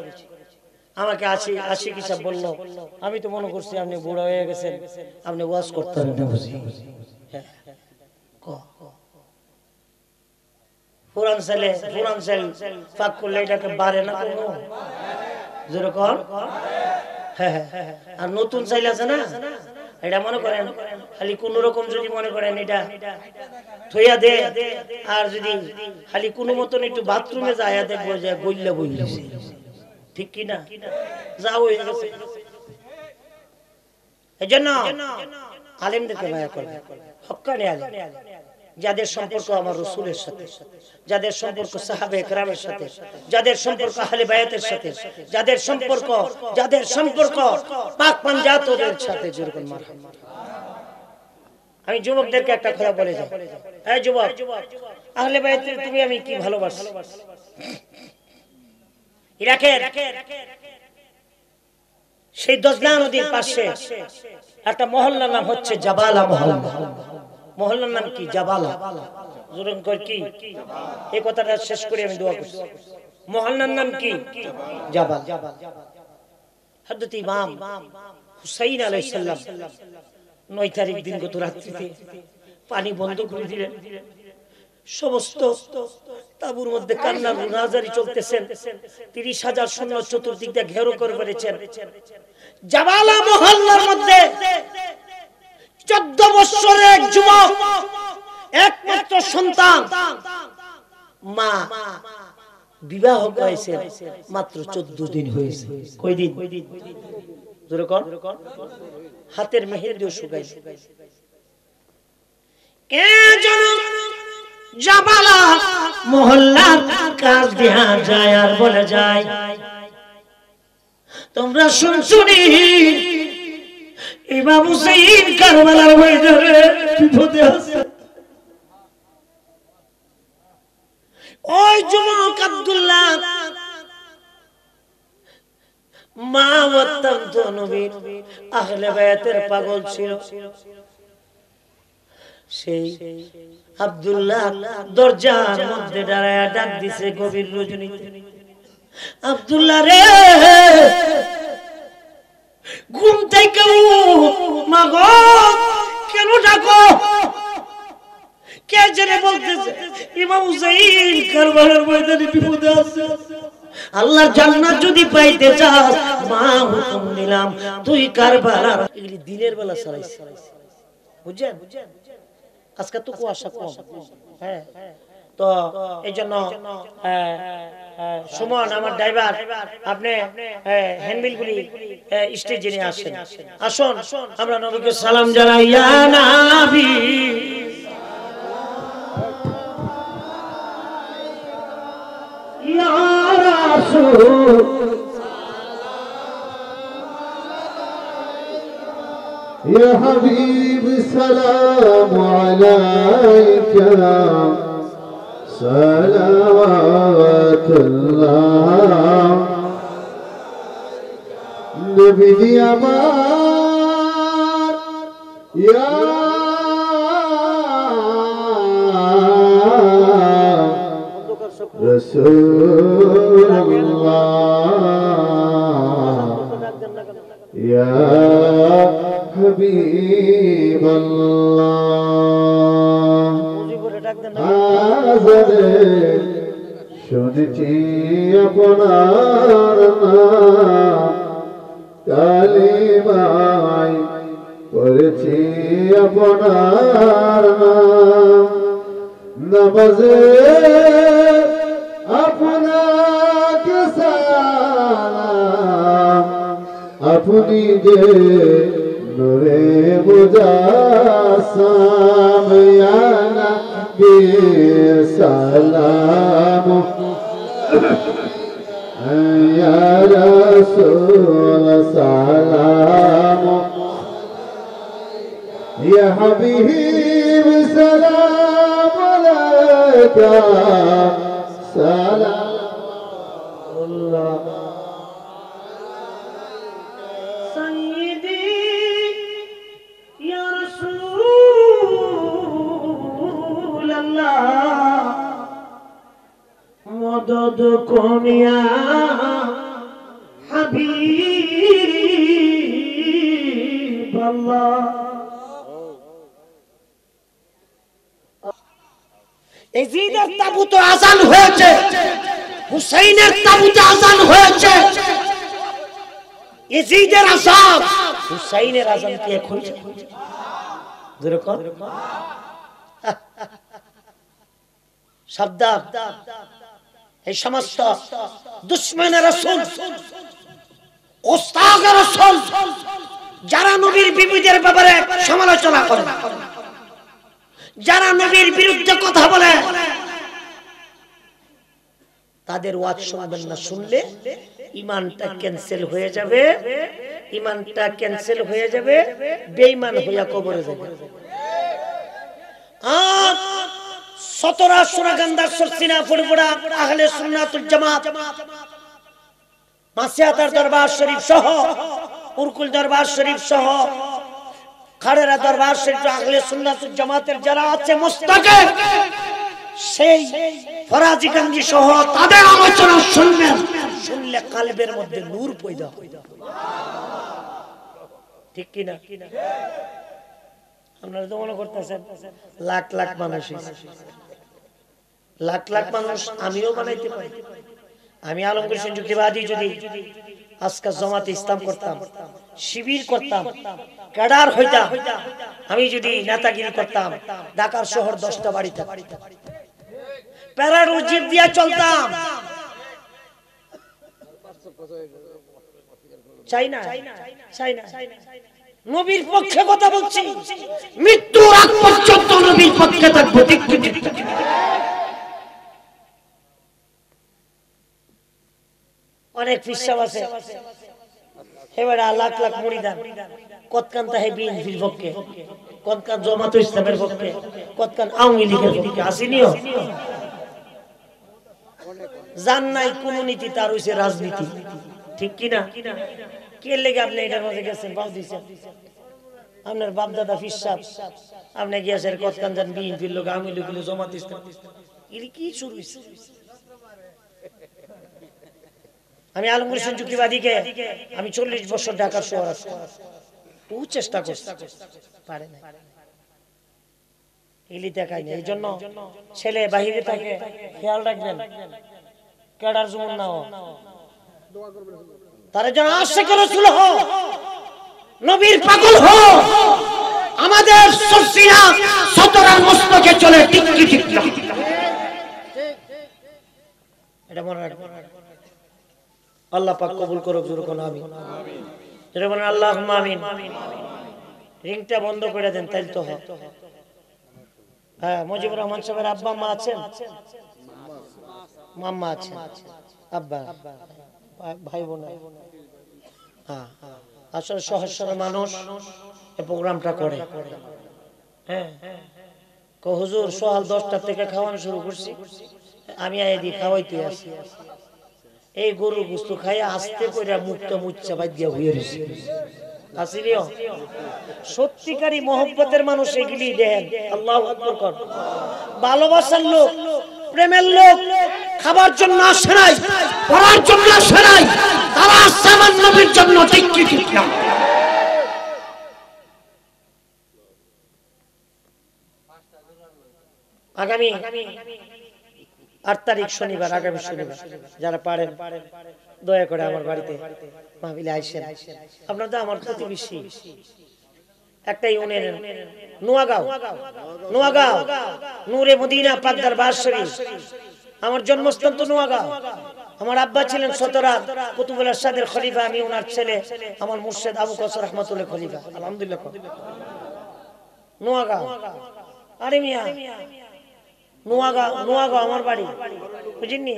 আমাকে আশিকি সাহেব বলল, আমি তো মনে করছি আপনি বুড়া হয়ে গেছেন, আপনি ওয়াজ করতেন না বুঝি। পুরান সেল ফাঁক করলে এটাকে বাড়ে না কোনো, যেরকম আর নতুন চাইল আছে না, এটা মনে করেন খালি কোন রকম যদি মনে করেন এটা থইয়া দে, আর যদি খালি কোন মতন একটু বাথরুমে যায় দেখবো যে বইলা বইলেছে, ঠিক কি না? যাও হয়ে গেছে। এজন্য আলেমদেরকে মায়া করবে, হক্কানি আলেম, যাদের সম্পর্ক আমার রাসূলের সাথে, যাদের সম্পর্ক সাহাবায়ে কেরামের সাথে, যাদের সম্পর্ক আহলে বায়াতের সাথে, যাদের সম্পর্ক পাক পাঞ্জাতদের সাথে। যেরকম মারহাবা। আমি যুবকদেরকে একটা কথা বলে যাই, এই যুবক, আহলে বায়াতের তুমি আমি কি ভালোবাসি। ইরাকের সেই দজনা নদীর পাশে একটা মহল্লার নাম হচ্ছে জাবালা মহল্লা। মহল্লার নাম কি? জাবালা। জোরে কর কি? এই কথাটা শেষ করে আমি দোয়া করছি। মহল্লার নাম কি? জাবাল। হযরত ইমাম হুসাইন আলাইহিস সালাম 9 তারিখ দিন গত রাত্রিতে পানি বন্ধ করে দিলেন। সমস্ত তাবুর মধ্যে কান্নার মুনাজারি চলতেছেন। 30,000 সৈন্য চতুর্দিক দিয়ে ঘেরো করে ফেলেছেন। জাবালা মহল্লার মধ্যে 14 বছরের এক যুবক, একমাত্র সন্তান, মা বিবাহ করেছেন, মাত্র 14 দিন হয়েছে। কয় দিন? জোরে কর। হাতের মেহেদিও শুকাইছে। কে যেন জাবালা মহল্লার কাজ দিয়া যায় আর বলে যায়, তোমরা শুনছুনি ইমাম হুসাইন কারবালার ময়দানে বিপদে আছে। ওই যুবক আব্দুল্লাহ মা অত্যন্ত নবীর আহলে বায়াতের পাগল ছিল। সেই আব্দুল্লাহ দরজার মধ্যে দাঁড়ায় ডাক দিছে গভীর রজনীতে, আব্দুল্লাহ রে, ঘুম থেকে মা গো, কেন ডাকো? কে জেনে বলতেছে ইমাম হুসাইন কারবালার ময়দানে বিপদে আছে। আল্লাহর জান্নাত যদি পাইতে চাস, মা হুকুম দিলাম তুই কারবালার। এগুলি দিনের বেলা চালাইছে, বুঝছেন? আজকে তো কুয়াশা কম, হ্যাঁ, তো এই জন্য সুমন আমার ড্রাইভার, আপনি হ্যান্ডবিল গুলি স্টেজে নিয়ে আসেন। আসুন আমরা নবীকে সালাম জানাই। ইয়া নবী ইয়া রাসূল يا حبيب السلام عليك صلوات الله نبي أمان يا رسول الله يا حبيب الله আজরে শুনেছি আপনার নাম, কালিমায় পড়েছি আপনার নাম, নামাজে আপনাকে সালাম, আপনি যে নূরে মুজাসসাম, ইয়া নবী সালাম, ইয়া রাসূল সালাম, ইয়া হাবিব সালাম আলাইকা সালাম আল্লাহ। মদদ কোনিয়া হাবিব আল্লাহ। ইয়াজিদের তাবুতে আযান হয়েছে, হুসাইনের তাবুতে আযান হয়েছে। ইয়াজিদের আযাব হুসাইনের আযান কি এক হয়েছে? জোরে কর। সাবধান, এই সমস্ত দুশমনের রাসূল, ওস্তাদের রাসূল যারা নবীর বিবিদের ব্যাপারে সমালোচনা করে, যারা নবীর বিরুদ্ধে কথা বলে, তাদের ওয়াজ শুনবেন না। শুনলে ঈমানটা ক্যান্সেল হয়ে যাবে, ঈমানটা ক্যান্সেল হয়ে যাবে, বেঈমান হইয়া কবরে যাবে। আর 17 সুরাগান্দা সরসিনা ফুরফুরা আহলে সুন্নাতুল জামাত মাসিয়াতার দরবার শরীফ সহ, উরকুল দরবার শরীফ সহ, খাড়েরা দরবার শরীফ আহলে সুন্নাতুল জামাতের যারা আছে মুস্তাকে, সেই ফরাজি গঞ্জি সহ তাদের আলোচনা শুনবেন। শুনলে কালবের মধ্যে নূর পয়দা হয়। ঠিক কি না? আপনারা তো মনে করতেছেন লাখ লাখ মানুষ, লাখ লাখ মানুষ আমিও বানাইতে পারি। আমি আলমগীর যুক্তিবাদী যদি আজকে জামাতে ইসলাম করতাম, শিবির করতাম, ক্যাডার হইতাম, আমি যদি নেতাগিরি করতাম, ঢাকার শহর 10টা বাড়ি থাকতো, প্যারাডো জিপ দিয়া চলতাম, চাই না, চাই না। নবীর পক্ষে কথা বলছি, মৃত্যুর আগ পর্যন্ত নবীর পক্ষে থাকবো। অনেক ফিসাব আছে, এবারে লাখ লাখ মুরিদান, কতকান তাহে বিএনপির পক্ষে, কতকান জামাত ইসলামের পক্ষে, কতকান আওয়ামী লীগের পক্ষে। আসেনিও জান নাই কোন নীতি, তার হইছে রাজনীতি। ঠিক কি না? কে লেগে আপনি এটার মধ্যে গেছেন, বাউ দিয়েছেন? আপনার বাপ দাদা ফিসাব, আপনি গিয়েছেন কতকান যান বিএনপির লোক, আওয়ামী লীগ, জামাত ইসলাম, এর কি শুরু হইছে? আমি আলমগীর হোসেন যুক্তিবাদীকে আমি 40 বছর ঢাকার শহর আছে, ও চেষ্টা করছে, পারে না, এলি দেখায় না। এই জন্য ছেলে বাহিরে থাকে, খেয়াল রাখবেন, কেডার জমন না হোক, তারা যেন আশিক রাসূল হোক, নবীর পাগল হোক। আমাদের সরসিনা 17 মস্তকে চলে, ঠিক কি ঠিক না? এটা মনে রাখবেন। আল্লাহ পাক কবুল করুক, জোরে কোন আমিন। যেটা বলেন আল্লাহুম্মা আমিন। রিংটা বন্ধ করে দেন, তাই তো হয়। হ্যাঁ, মুজিবুর রহমান সাহেবের আব্বা মা আছেন? মাম্মা আছেন, আব্বা, ভাই বোন। হ্যাঁ, আসলে সহজ সরল মানুষ এই প্রোগ্রামটা করে। হ্যাঁ, হুজুর সকাল 10টা থেকে খাওয়ানো শুরু করছি, আমি আইদি খাওয়াইতে আসি। এই গরুর গোশত খাইয়া আস্তে করে মুখটা মুচ্ছা বাদ দিয়া হয়ে রয়েছে। আসিলিও সত্যিকারী মহব্বতের মানুষ এগুলি দেন। আল্লাহু আকবার কর। ভালোবাসার লোক, প্রেমের লোক খাবার জন্য আসে নাই, পড়ার জন্য আসে নাই, তারা আসছে আমার নবীর জন্য। ঠিক কি ঠিক না? আগামী 8 তারিখ শনিবার, আগামী শনিবার যারা পারেন দয়া করে আমার বাড়িতে মাহফিলে আইসেন। আপনারা তো আমার প্রতিবেশী, একটা ইউনিয়নের নোয়াগাঁও, নোয়াগাঁও নূরে মদিনা পাক দরবার শরীফ, আমার জন্মস্থান তো নোয়াগাঁও। আমার আব্বা ছিলেন 17 কুতুবুল আরশাদের খলিফা, আমি ওনার ছেলে, আমার মুর্শিদ আবু কাসর রহমাতুল্লাহ খলিফা। আলহামদুলিল্লাহ। নোয়াগাঁও, আরে মিয়া নোয়াগাঁও, নোয়াগাঁও আমার বাড়ি, বুঝিনি?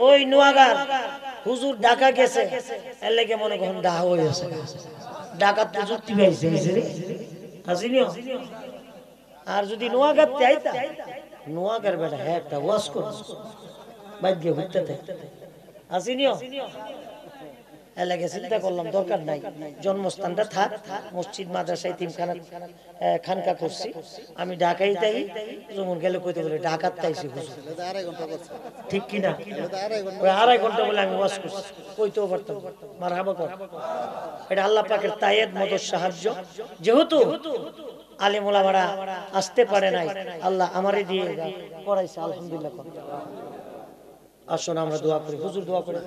ওই নোয়াগাঁও হুজুর ঢাকা গেছে, এর লাগে মনে করেন ডাহা হয়ে গেছে, ডাকাত তো যুক্তি পাইছে আসিনি। আর যদি নোয়াগাঁতে আইতা, নোয়াগাঁর বেটা হ্যাঁ একটা ওয়াজ করো, বাইক গিয়ে ঘুরতে থাকতে আসিনিও। এর লাগে চিন্তা করলাম দরকার নাই, জন্মস্থানটা থাক, মসজিদ মাদ্রাসা এতিমখানা খানকা করছি, আমি ঢাকাই তাই যেমন গেলে কইতে বলে ঢাকার তাইছি। ঠিক কিনা? ওই 2.5 ঘন্টা বলে আমি ওয়াজ করছি, কইতেও পারতাম। মারহাবা কর। এটা আল্লাহ পাকের তায়েদ মদদ সাহায্য। যেহেতু আলেম ওলামারা আসতে পারে নাই, আল্লাহ আমারে দিয়ে পড়াইছে, আলহামদুলিল্লাহ। আসুন আমরা দোয়া করি, হুজুর দোয়া করে।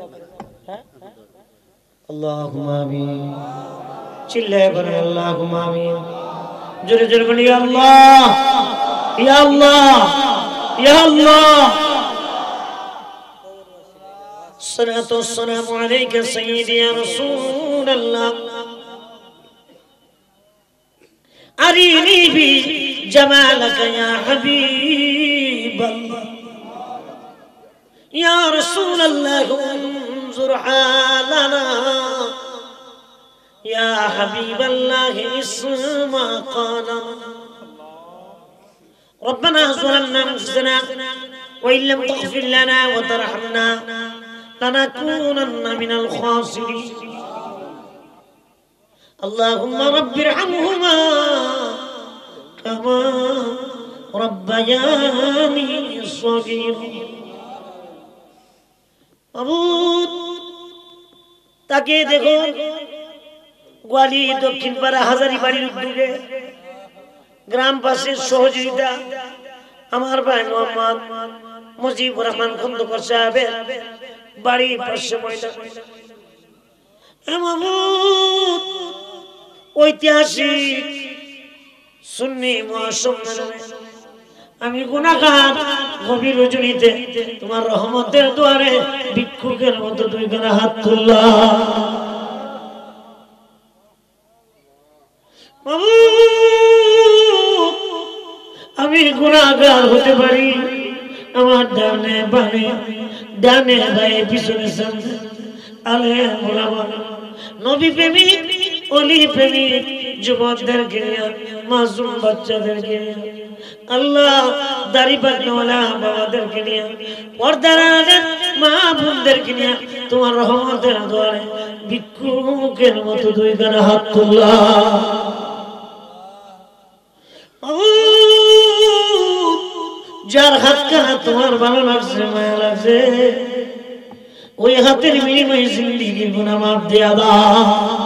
হ্যাঁ, আল্লাহুম্মা আমিন। চিল্লায়ে বলেন আল্লাহুম্মা আমিন। জোরে জোরে বলি আল্লাহ, ইয়া আল্লাহ, ইয়া আল্লাহ। الصلاة والسلام عليك سيدي يا رسول الله أريني بجمالك يا حبيب الله يا رسول الله انظر حالنا يا حبيب الله اسمع قالنا ربنا ظلمنا أنفسنا وإن لم تغفر لنا وترحمنا لنكونن من الخاسرين اللهم رب ارحمهما كما ربياني صغيرا মাবুদ তাকে দেখো গোয়ালি দক্ষিণ পাড়া হাজারি বাড়ির উদ্যোগে গ্রাম পাশের সহযোগিতা আমার ভাই মোহাম্মদ মুজিবুর রহমান খন্দকার সাহেবের বাড়ির পাশে ময়দান মাবুদ ঐতিহাসিক সুন্নি মহাসম্মেলনে আমি গুনাহগার গভীর রজনীতে তোমার রহমতের দুয়ারে ভিক্ষুকের মতো দুই করে হাত তুললাম আমি গুনাহগার হতে পারি আমার ডানে বামে ডানে বামে পিছনে সামনে আলেম ওলামা নবী প্রেমিক ওলি প্রেমিক যুবকদেরকে নিয়ে মাসুম বাচ্চাদেরকে নিয়ে আল্লাহ দাড়ি পাকনেওয়ালা বাবাদেরকে নিয়ে পর্দার আড়ালের মা বোনদেরকে নিয়ে তোমার রহমতের দুয়ারে ভিক্ষুকের মতো দুই করে হাত তুললাম যার হাতখানা তোমার ভালো লাগছে মায়া লাগছে ওই হাতের বিনিময়ে জিন্দেগির গুনাহ মাফ দিয়া দাও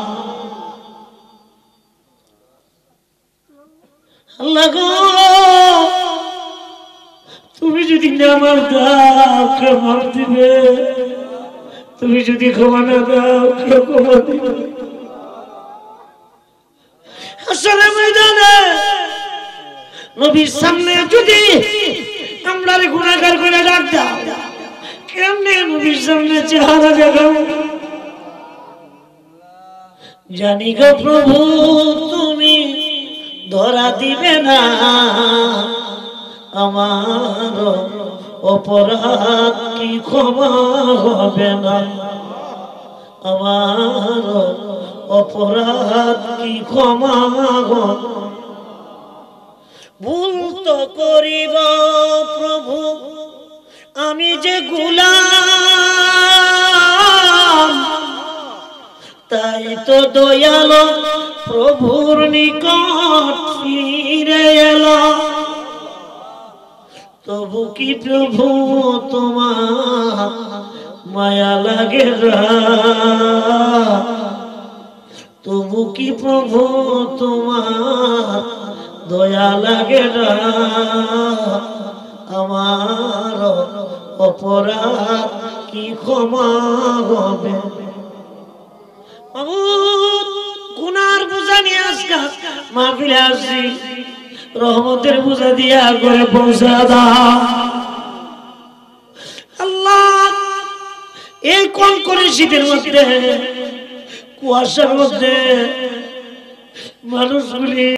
আল্লাহ গো তুমি যদি না মাফ দাও কে মাফ দিবে তুমি যদি ক্ষমা না দাও কে ক্ষমা দিবে আসলে ময়দানে নবীর সামনে যদি আমরা গুনাহগার করে ডাক দাও কেমনে নবীর সামনে চেহারা দেখাবো জানি গো প্রভু তুমি ধরা দিবে না আমার অপরাধ কি ক্ষমা হবে না আমার অপরাধ কি ক্ষমা হবে ভুল তো করিব প্রভু আমি যে গোলাম তাই তো দয়ালো প্রভুর নিকট ফিরে এলো তবু কি প্রভু তোমার মায়া লাগে না তবু কি প্রভু তোমার দয়া লাগে না আমার অপরাধ কি ক্ষমা হবে গুনার বোঝা নিয়ে আজকে মাহফিলে আসছি রহমতের বোঝা দিয়া করে পৌঁছা দাও আল্লাহ এই কোন করে শীতের মধ্যে কুয়াশার মধ্যে মানুষগুলি